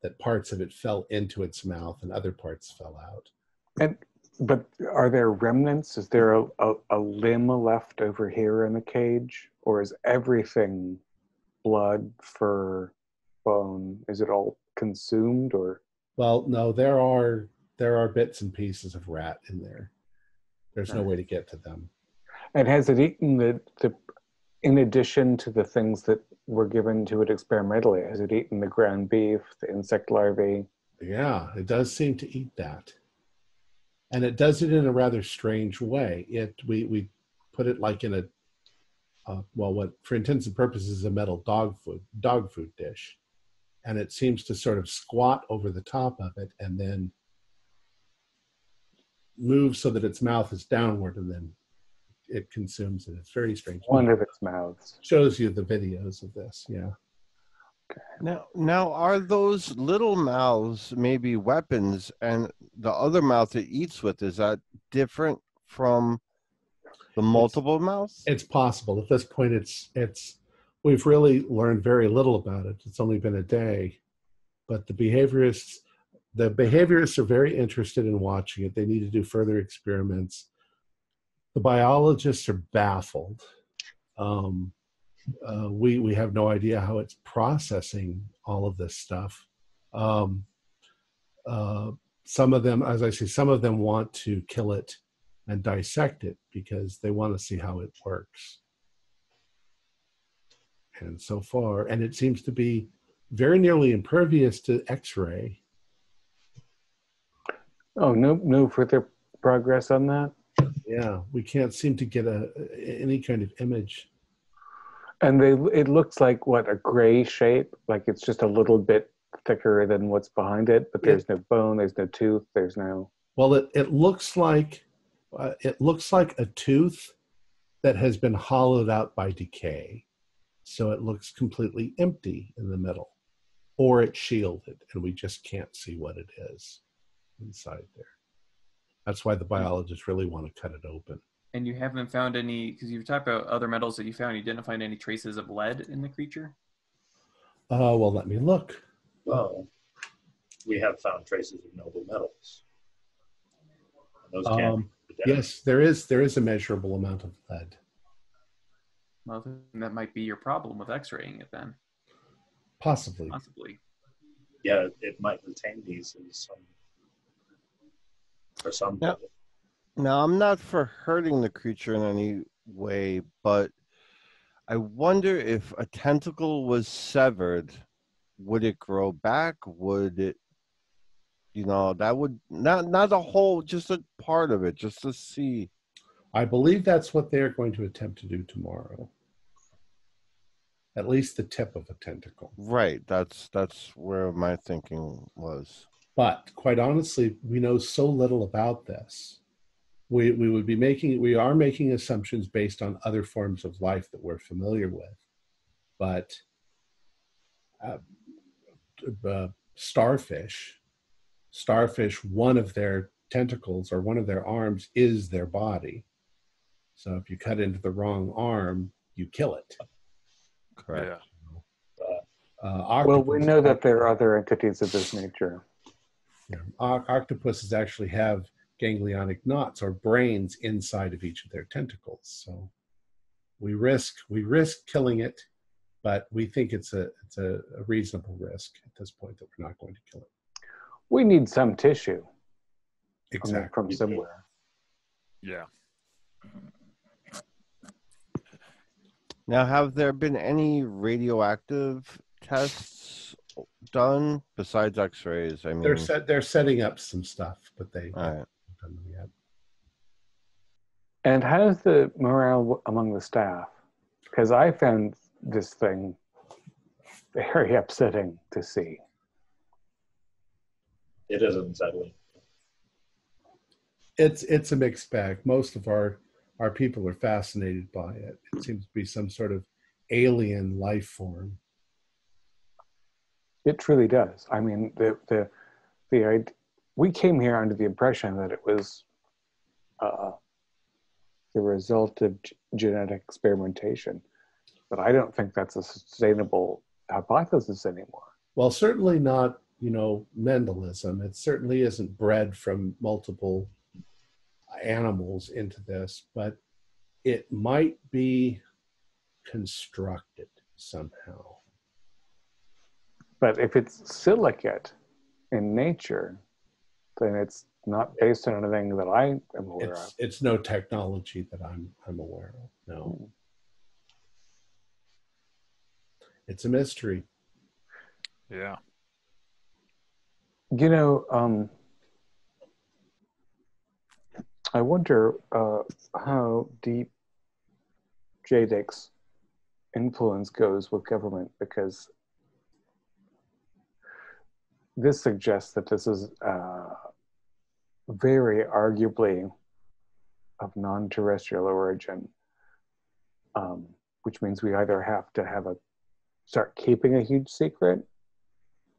that parts of it fell into its mouth and other parts fell out. But are there remnants? Is there a limb left over here in the cage? Or is everything blood, fur, bone? Is it all consumed, or? Well, no, there are bits and pieces of rat in there. There's no way to get to them. And has it eaten the in addition to the things that were given to it experimentally, has it eaten the ground beef, the insect larvae? Yeah, it does seem to eat that. And it does it in a rather strange way. We put it like in what for intents and purposes is a metal dog food dish. And it seems to sort of squat over the top of it and then move so that its mouth is downward, and then it consumes it. It's very strange. One of its mouths. Shows you the videos of this, yeah. Now, are those little mouths maybe weapons, and the other mouth it eats with, is that different from the multiple mouths? It's possible. At this point, we've really learned very little about it. It's only been a day, but the behaviorists are very interested in watching it. They need to do further experiments. The biologists are baffled. We have no idea how it's processing all of this stuff. Some of them, as I say, some of them want to kill it and dissect it because they want to see how it works. And so far, and it seems to be very nearly impervious to X-ray. Oh, no further progress on that? Yeah, we can't seem to get any kind of image. And it looks like what, a gray shape, like it's just a little bit thicker than what's behind it, but there's no bone, there's no tooth, there's no. Well, it looks like a tooth that has been hollowed out by decay, so it looks completely empty in the middle, or it's shielded, and we just can't see what it is inside there. That's why the biologists really want to cut it open. And you haven't found any, because you've talked about other metals that you found, you didn't find any traces of lead in the creature? Well, let me look. Well, we have found traces of noble metals. And those can be yes, there is a measurable amount of lead. Well, then that might be your problem with X-raying it then. Possibly. Yeah, it might retain these in some Yeah. Now, I'm not for hurting the creature in any way, but I wonder if a tentacle was severed, would it grow back? Would it, that would, not a whole, just a part of it, just to see. I believe that's what they're going to attempt to do tomorrow. At least the tip of a tentacle. Right, that's where my thinking was. But quite honestly, we know so little about this. We are making assumptions based on other forms of life that we're familiar with. But starfish, one of their tentacles or one of their arms is their body. So if you cut into the wrong arm, you kill it. Correct. Yeah. Well, we know that there are other entities of this nature. Yeah. Octopuses actually have ganglionic knots or brains inside of each of their tentacles. So we risk killing it, but we think it's a reasonable risk at this point that we're not going to kill it. We need some tissue. Exactly. From somewhere. Yeah. Now, have there been any radioactive tests done besides X-rays? I mean, they're setting up some stuff, but they haven't done them yet. And how's the morale among the staff? Because I found this thing very upsetting to see. It is unsettling. It's a mixed bag. Most of our people are fascinated by it. It seems to be some sort of alien life form. It truly does. I mean, we came here under the impression that it was the result of genetic experimentation, but I don't think that's a sustainable hypothesis anymore. Well, certainly not, Mendelism. It certainly isn't bred from multiple animals into this, but it might be constructed somehow. But if it's silicate in nature, then it's not based on anything that I am aware of. It's no technology that I'm aware of. No. It's a mystery. Yeah. I wonder how deep Jadek's influence goes with government, because this suggests that this is very arguably of non-terrestrial origin, which means we either have to start keeping a huge secret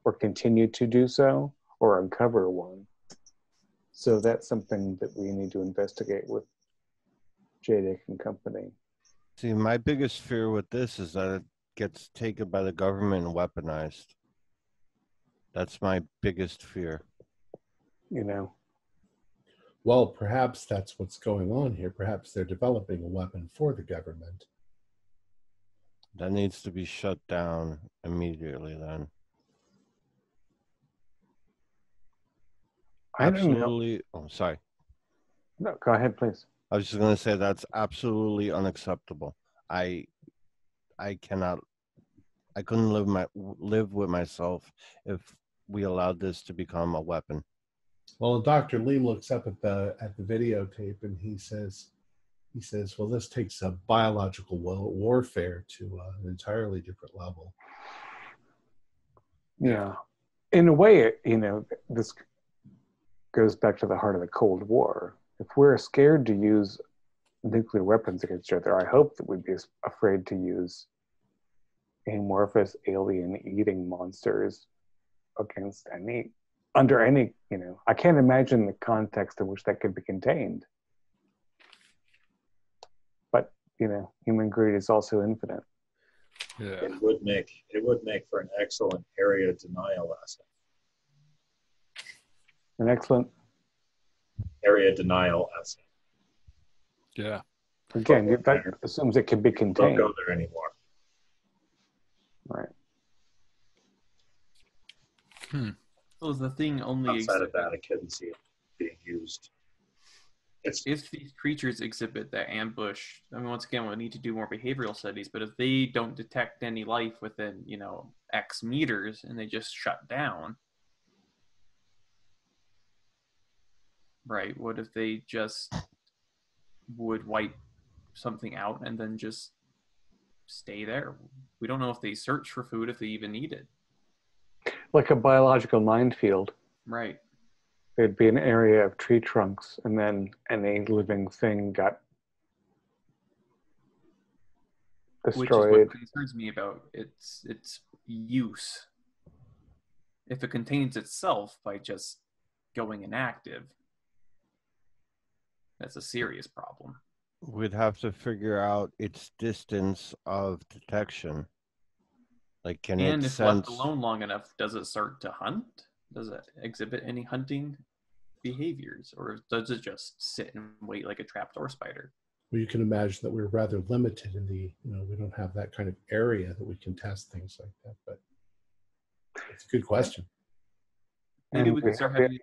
or continue to do so or uncover one. So that's something that we need to investigate with Jadek and company. see, my biggest fear with this is that it gets taken by the government and weaponized. That's my biggest fear. Well, perhaps that's what's going on here. Perhaps they're developing a weapon for the government. That needs to be shut down immediately then. I don't know. absolutely. Oh, sorry. No, go ahead, please. I was just going to say that's absolutely unacceptable. I cannot. I couldn't live with myself if we allowed this to become a weapon. Well, Dr. Lee looks up at the videotape and he says, well, this takes a biological warfare to an entirely different level. Yeah. In a way, this goes back to the heart of the Cold War. If we're scared to use nuclear weapons against each other, I hope that we'd be afraid to use amorphous alien-eating monsters under any, I can't imagine the context in which that could be contained. But, human greed is also infinite. Yeah. It would make for an excellent area denial asset. An excellent, Area denial asset. Yeah. again, that assumes it can be Don't contained. go there anymore. Right. So the thing only Outside of that, I couldn't see it being used. if these creatures exhibit that ambush. I mean, once again, we'll need to do more behavioral studies. But if they don't detect any life within, X meters, and they just shut down, right? What if they just would wipe something out and then just stay there? We don't know if they search for food, if they even need it. Like a biological minefield. Right. There'd be an area of tree trunks, and then any living thing got Which is destroyed. what concerns me about its use. If it contains itself by just going inactive, that's a serious problem. We'd have to figure out its distance of detection. Like, can And it if sense? left alone long enough, does it start to hunt? Does it exhibit any hunting behaviors? Or does it just sit and wait like a trapdoor spider? Well, you can imagine that we're rather limited in the, we don't have that kind of area that we can test things like that. But it's a good question. Maybe And we could start having.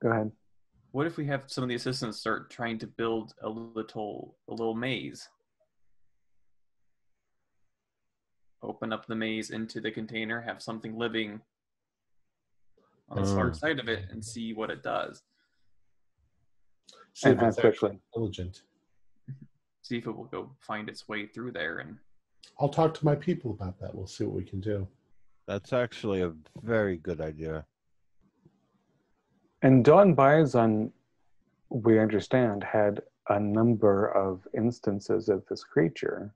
Go ahead. What if we have some of the assistants start trying to build a little maze? Open up the maze into the container, have something living on the far side of it, and see what it does. See And if how it's actually quickly. intelligent. See if it will go find its way through there. And I'll talk to my people about that. We'll see what we can do. That's actually a very good idea. And Dawn Biazon, we understand, had a number of instances of this creature.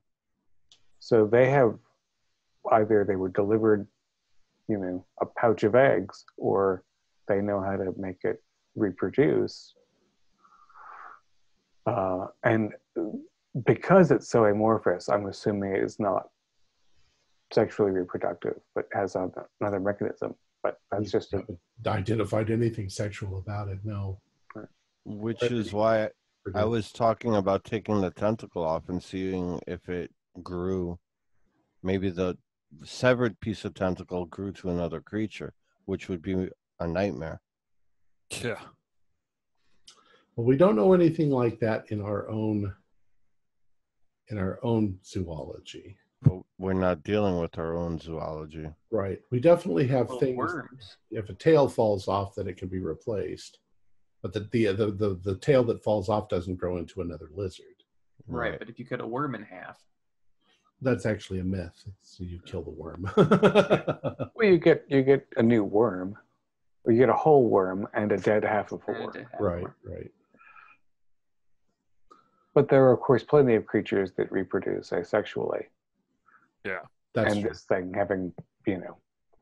So they have either they were delivered, a pouch of eggs, or they know how to make it reproduce. And because it's so amorphous, I'm assuming it is not sexually reproductive, but has another mechanism. But that's just haven't identified anything sexual about it. No. Which is why I was talking about taking the tentacle off and seeing if it grew. Maybe the severed piece of tentacle grew to another creature, which would be a nightmare. Yeah. Well, we don't know anything like that in our own zoology. But we're not dealing with our own zoology. Right. We definitely have things. worms. If a tail falls off, then it can be replaced. But the tail that falls off doesn't grow into another lizard. Right, but if you cut a worm in half, that's actually a myth. So you kill the worm. well, you get a new worm, or you get a whole worm and a dead half of a worm. Right. But there are, of course, plenty of creatures that reproduce asexually. Yeah, that's and true. this thing having,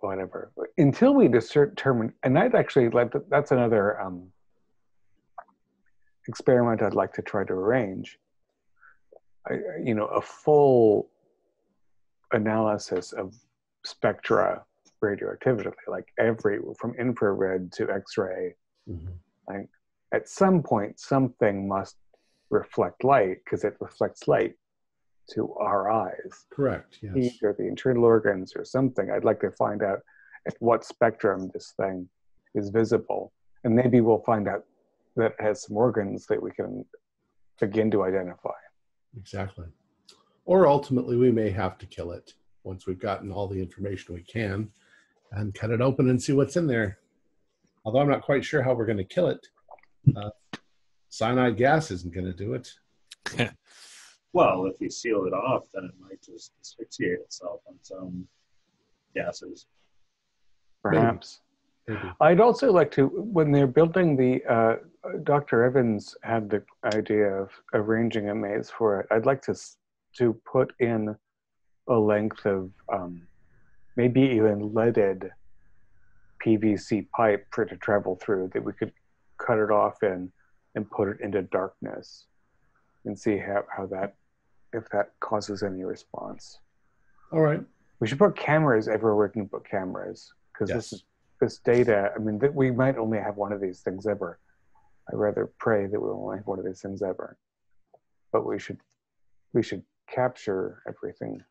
whatever. Until we determine, and I'd actually like that's another experiment I'd like to try to arrange. A full analysis of spectra radioactivity, like from infrared to X-ray. Mm-hmm. Like at some point, something must reflect light because it reflects light to our eyes. Correct. Yes. Heat or the internal organs or something. I'd like to find out at what spectrum this thing. is visible. And maybe we'll find out that it has some organs that we can begin to identify. Exactly. Or ultimately, we may have to kill it once we've gotten all the information we can and cut it open and see what's in there. Although I'm not quite sure how we're going to kill it. Cyanide gas isn't going to do it. Well, if you seal it off, then it might just asphyxiate itself on its own gases. Perhaps. Maybe. I'd also like to, when they're building the, Dr. Evans had the idea of arranging a maze for it. I'd like to put in a length of maybe even leaded PVC pipe for it to travel through, that we could cut it off in and put it into darkness and see how that, if that causes any response. All right. We should put cameras everywhere we can put cameras, because Yes. this data, I mean, we might only have one of these things ever. I'd rather pray that we only have one of these things ever. But we should capture everything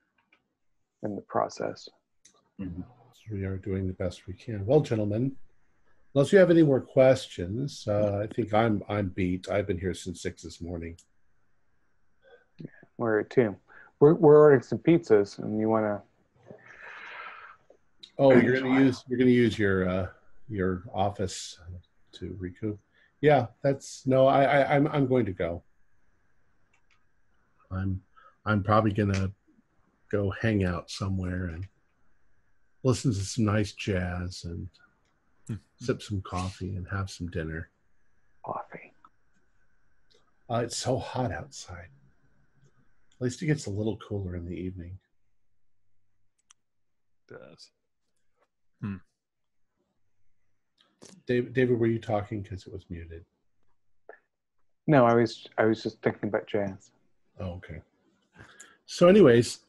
in the process. Mm-hmm. So we are doing the best we can. Well, gentlemen, unless you have any more questions, I think I'm beat. I've been here since 6 this morning. We're at 2. We're ordering some pizzas, and you want to... Oh, you're gonna use your office to recoup. Yeah, I'm going to go. I'm probably gonna go hang out somewhere and listen to some nice jazz and sip some coffee and have some dinner. Coffee. It's so hot outside. At least it gets a little cooler in the evening. It does. David, were you talking because it was muted? No, I was just thinking about jazz. Oh, okay. So anyways,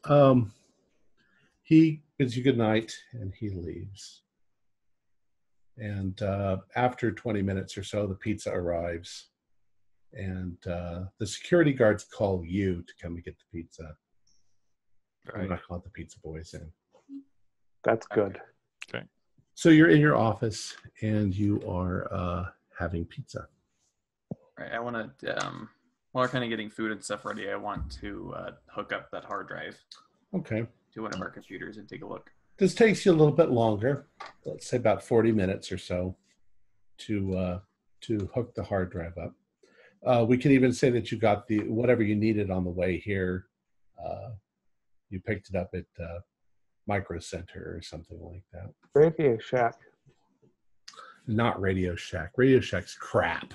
he bids you good night and he leaves. And after 20 minutes or so, the pizza arrives. And the security guards call you to come and get the pizza. Right. I'm not calling the pizza boys in. That's good. Okay. So you're in your office and you are having pizza. Right. I want to, while we're kind of getting food and stuff ready, I want to hook up that hard drive Okay. to one of our computers and take a look. This takes you a little bit longer. Let's say about 40 minutes or so to hook the hard drive up. We can even say that you got the whatever you needed on the way here. You picked it up at Micro Center or something like that. Radio Shack. Not Radio Shack. Radio Shack's crap.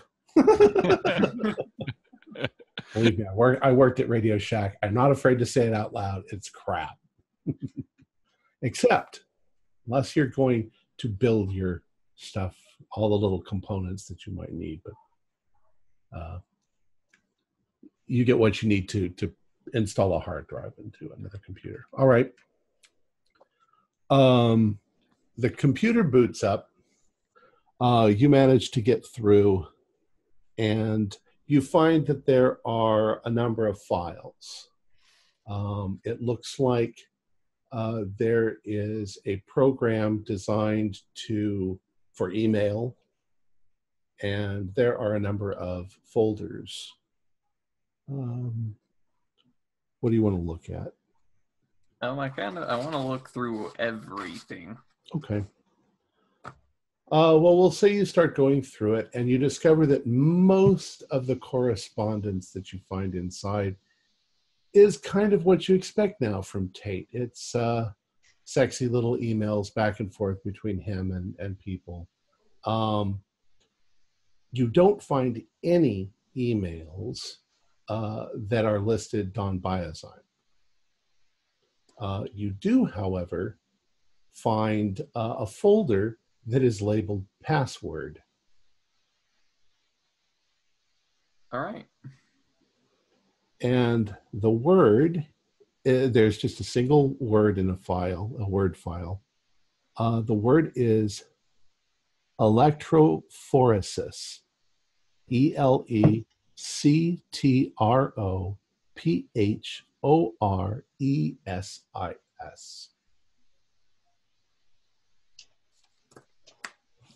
Believe me, I worked at Radio Shack. I'm not afraid to say it out loud. It's crap. Except, unless you're going to build your stuff, all the little components that you might need, but you get what you need to install a hard drive into another computer. All right. The computer boots up. You manage to get through, and you find that there are a number of files. It looks like there is a program designed for email, and there are a number of folders. What do you want to look at? I want to look through everything. Okay. Well, we'll say you start going through it, and you discover that most of the correspondence that you find inside is kind of what you expect now from Tate. It's sexy little emails back and forth between him and people. You don't find any emails that are listed Don Biazine. You do, however, find a folder that is labeled password. All right. And the word, there's just a single word in a word file. The word is electrophoresis. ELECTROPHORESIS.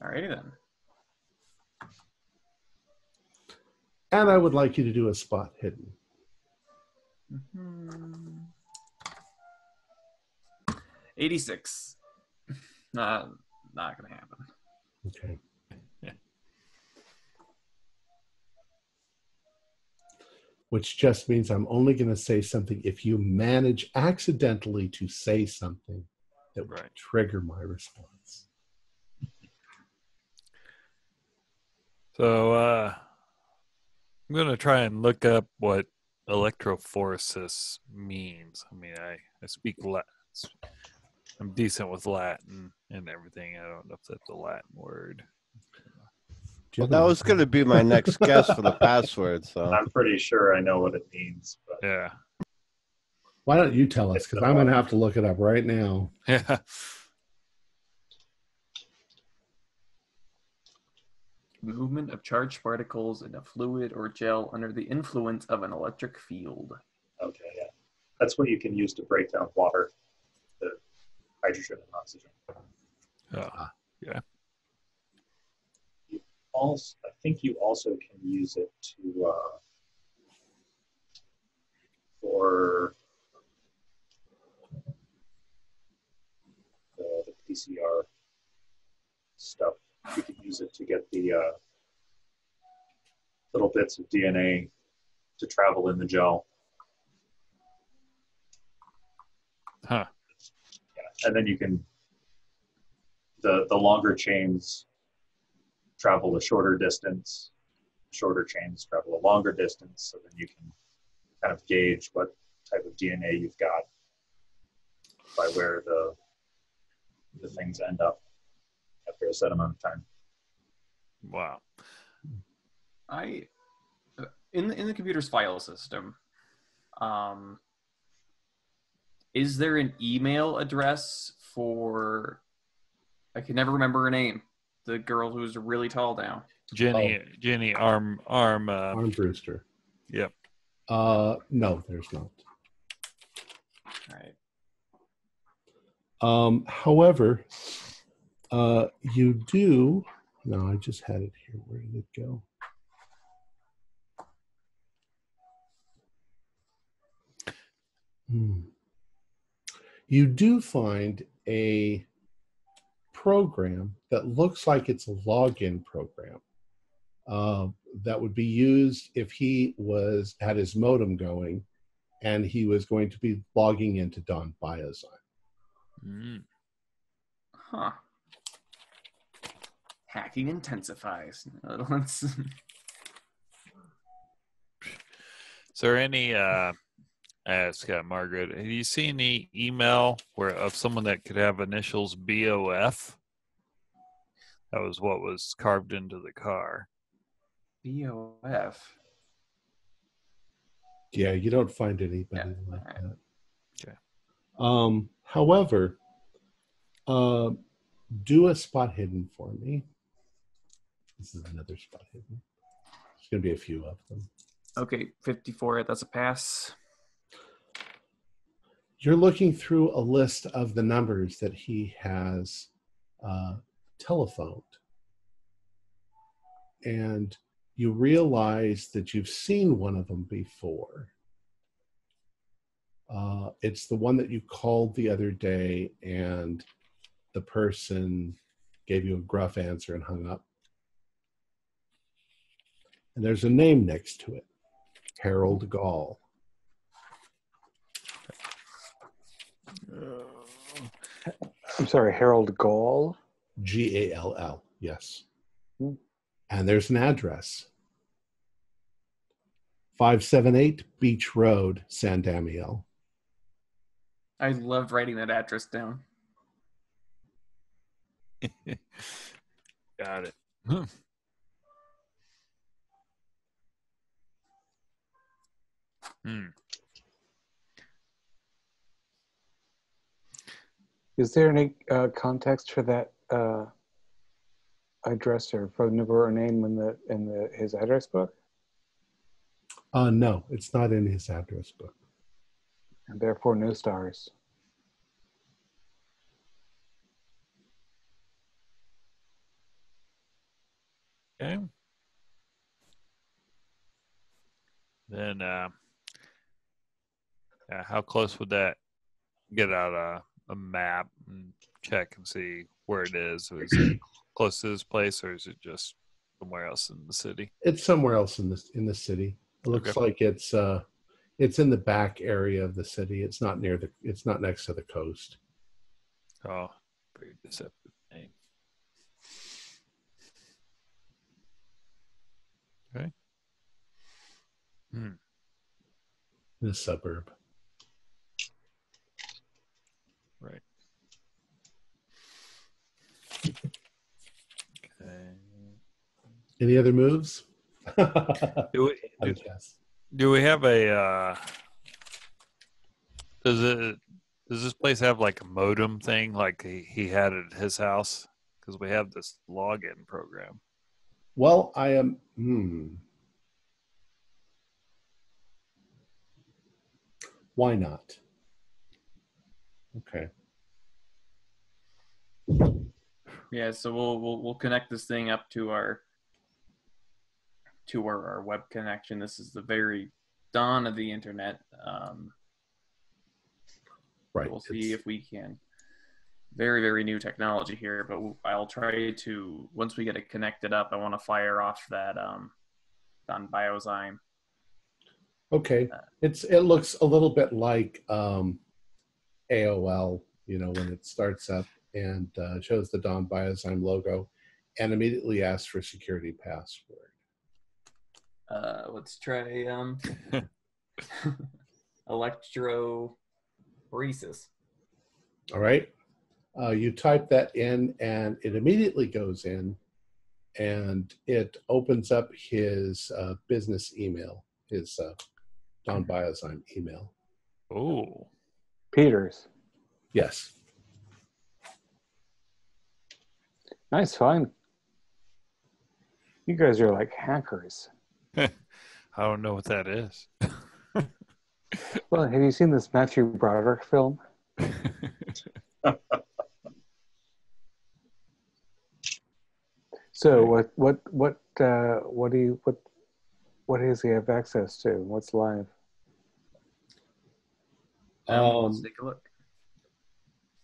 Alrighty then. And I would like you to do a spot hidden. Mm-hmm. 86. Not gonna happen. Okay. Which just means I'm only going to say something if you manage accidentally to say something that would trigger my response. So I'm going to try and look up what electrophoresis means. I mean, I speak Latin. I'm decent with Latin and everything. I don't know if that's a Latin word. Well, that was going to be my next guess for the password. So I'm pretty sure I know what it means. But yeah. Why don't you tell us? Because I'm going to have to look it up right now. Yeah. Movement of charged particles in a fluid or gel under the influence of an electric field. Okay, yeah. That's what you can use to break down water, the hydrogen and oxygen. Yeah. Also, I think you also can use it to for the PCR stuff. You can use it to get the little bits of DNA to travel in the gel. Huh. Yeah. And then you can the longer chains travel a shorter distance, shorter chains travel a longer distance, so then you can kind of gauge what type of DNA you've got by where the things end up after a set amount of time. Wow. In the computer's file system, is there an email address for? I can never remember her name. The girl who's really tall now. Jenny Arm Brewster. Yep. No, there's not. All right. However, you do. No, I just had it here. Where did it go? You do find a program that looks like it's a login program that would be used if he had his modem going and he was going to be logging into Dawn Biozyme. Huh. Hacking intensifies. Is there any ask Margaret, have you seen any email of someone that could have initials BOF? That was what was carved into the car. BOF. Yeah, you don't find anybody like that. Okay. However, do a spot hidden for me. This is another spot hidden. There's going to be a few of them. Okay, 54. That's a pass. You're looking through a list of the numbers that he has telephoned. And you realize that you've seen one of them before. It's the one that you called the other day and the person gave you a gruff answer and hung up. And there's a name next to it, Harold Gall. I'm sorry, Harold Gall? Gall, yes. And there's an address. 578 Beach Road, San Damiel. I loved writing that address down. Got it. Is there any context for that address or phone number or name in his address book? No, it's not in his address book. And therefore no stars. Okay. Then, how close would that get out a map and check and see where it is? Is it close to this place, or is it just somewhere else in the city? It's somewhere else in the city. It looks Okay. like it's in the back area of the city. It's not it's not next to the coast. Oh, very deceptive name. Okay. In a suburb. Right. Okay. Any other moves? Do we have a does this place have like a modem thing like he had at his house? Because we have this login program. Well, I am. Why not? Okay. Yeah, so we'll connect this thing up to our web connection. This is the very dawn of the internet. Right. We'll see if we can. Very, very new technology here, but I'll try to, once we get it connected up, I want to fire off that on Biozyme. Okay. It looks a little bit like AOL, when it starts up and shows the Don Biozyme logo and immediately asks for security password. Let's try electrophoresis. All right. You type that in and it immediately goes in and it opens up his business email, his Don Biozyme email. Oh. Peters. Yes. Nice find. You guys are like hackers. I don't know what that is. Well, have you seen this Matthew Broderick film? So what does he have access to? What's live? Let's take a look.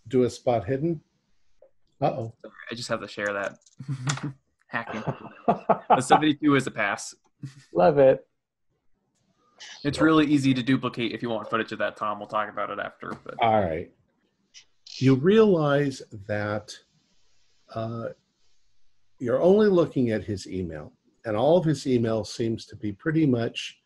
Do a spot hidden. Uh-oh. Sorry, I just have to share that. Hacking. The 72 is a pass. Love it. It's really easy to duplicate if you want footage of that, Tom. We'll talk about it after. But. All right. You realize that you're only looking at his email, and all of his email seems to be pretty much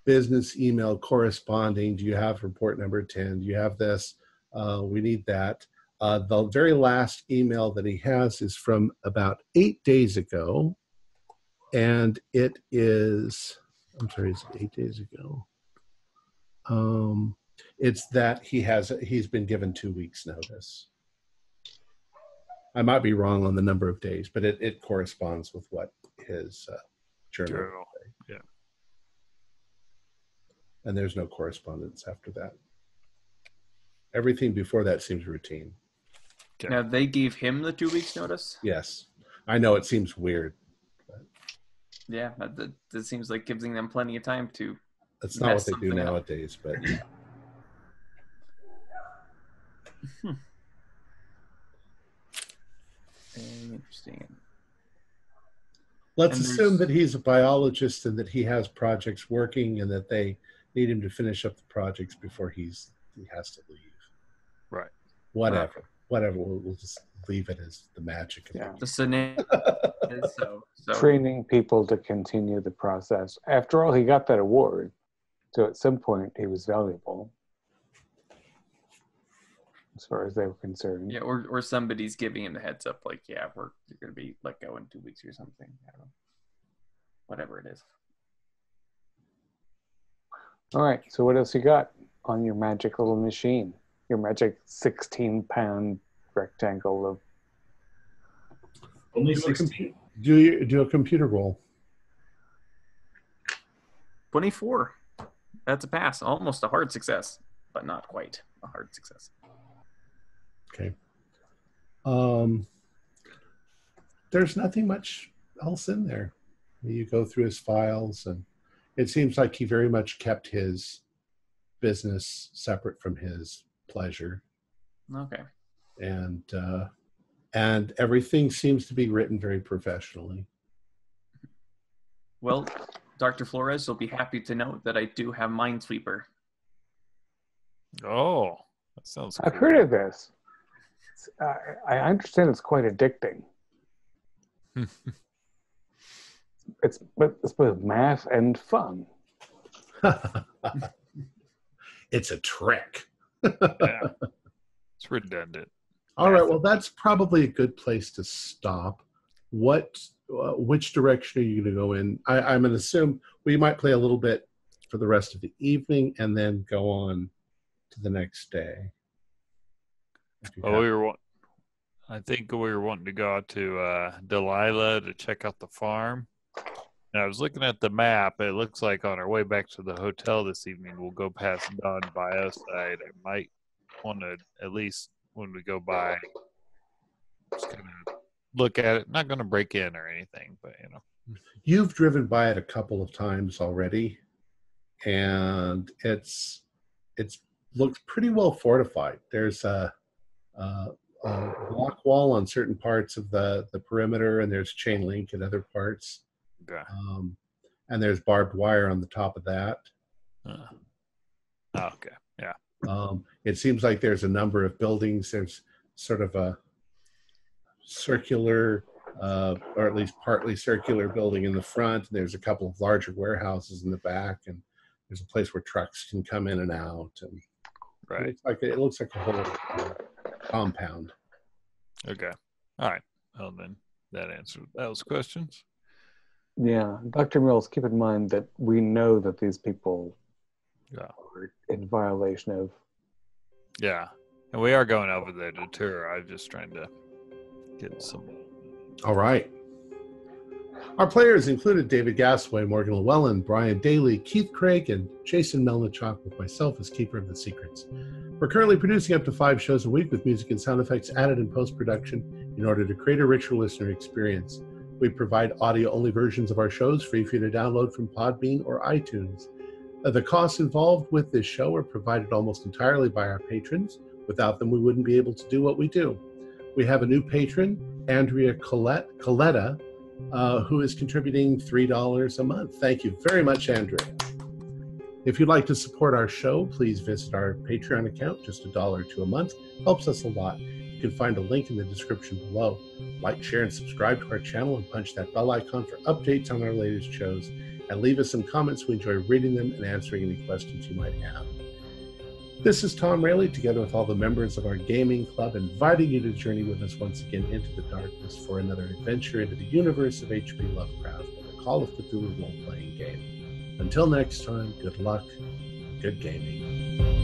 business email corresponding. Do you have report number 10? Do you have this? We need that. The very last email that he has is from about 8 days ago, and it is, I'm sorry, is it 8 days ago? It's that he's been given 2 weeks notice. I might be wrong on the number of days, but it corresponds with what his journal. Yeah. And there's no correspondence after that. Everything before that seems routine. Okay. Now, they gave him the 2 weeks notice? Yes. I know it seems weird. But yeah, that seems like giving them plenty of time to. That's not what they do nowadays, but. Interesting. Let's assume that he's a biologist and that he has projects working and that they need him to finish up the projects before he has to leave. Right. Whatever. We'll just leave it as the magic of the scenario is so training people to continue the process. After all, he got that award, so at some point he was valuable, as far as they were concerned. Yeah, or somebody's giving him the heads up, like, yeah, you're going to be let go in 2 weeks or something. I don't know. Whatever it is. All right, so what else you got on your magic little machine? Your magic 16-pound rectangle of... Only do 16. Do a computer roll. 24. That's a pass. Almost a hard success, but not quite a hard success. Okay. there's nothing much else in there. You go through his files, and it seems like he very much kept his business separate from his pleasure. Okay. And everything seems to be written very professionally. Well, Dr. Flores will be happy to know that I do have Minesweeper. Oh, that sounds I've cool. heard of this. I understand it's quite addicting. It's both math and fun. It's a trick. Yeah. It's redundant. All right, well, that's probably a good place to stop. Which direction are you going to go in? I'm going to assume we might play a little bit for the rest of the evening and then go on to the next day. Well, I think we were wanting to go out to Delilah to check out the farm. And I was looking at the map. It looks like on our way back to the hotel this evening, we'll go past Don Bio side. I might want to, at least when we go by, just kind of look at it. Not going to break in or anything, but you know. You've driven by it a couple of times already, and it's looks pretty well fortified. There's a block wall on certain parts of the perimeter, and there's chain link in other parts. Okay. And there's barbed wire on the top of that. Okay. Yeah. It seems like there's a number of buildings. There's sort of a circular, or at least partly circular building in the front. And there's a couple of larger warehouses in the back, and there's a place where trucks can come in and out. And Right. it looks like a whole compound. Okay. All right. Well, then that answered those questions. Yeah, Dr. Mills, keep in mind that we know that these people are in violation of. Yeah. And we are going over there to tour. I'm just trying to get some. All right. Our players included David Gasaway, Morgan Llewellyn, Brian Daly, Keith Craig, and Jason Melnichuk, with myself as Keeper of the Secrets. We're currently producing up to 5 shows a week with music and sound effects added in post-production in order to create a richer listener experience. We provide audio-only versions of our shows free for you to download from Podbean or iTunes. The costs involved with this show are provided almost entirely by our patrons. Without them, we wouldn't be able to do what we do. We have a new patron, Andrea Coletta, who is contributing $3 a month. Thank you very much, Andrea. If you'd like to support our show, please visit our Patreon account. Just $1 to a month helps us a lot. You can find a link in the description below. Like, share, and subscribe to our channel, and punch that bell icon for updates on our latest shows. And leave us some comments. We enjoy reading them and answering any questions you might have. This is Tom Rayleigh, together with all the members of our gaming club, inviting you to journey with us once again into the darkness for another adventure into the universe of H.P. Lovecraft and the Call of Cthulhu role-playing game. Until next time, good luck, good gaming.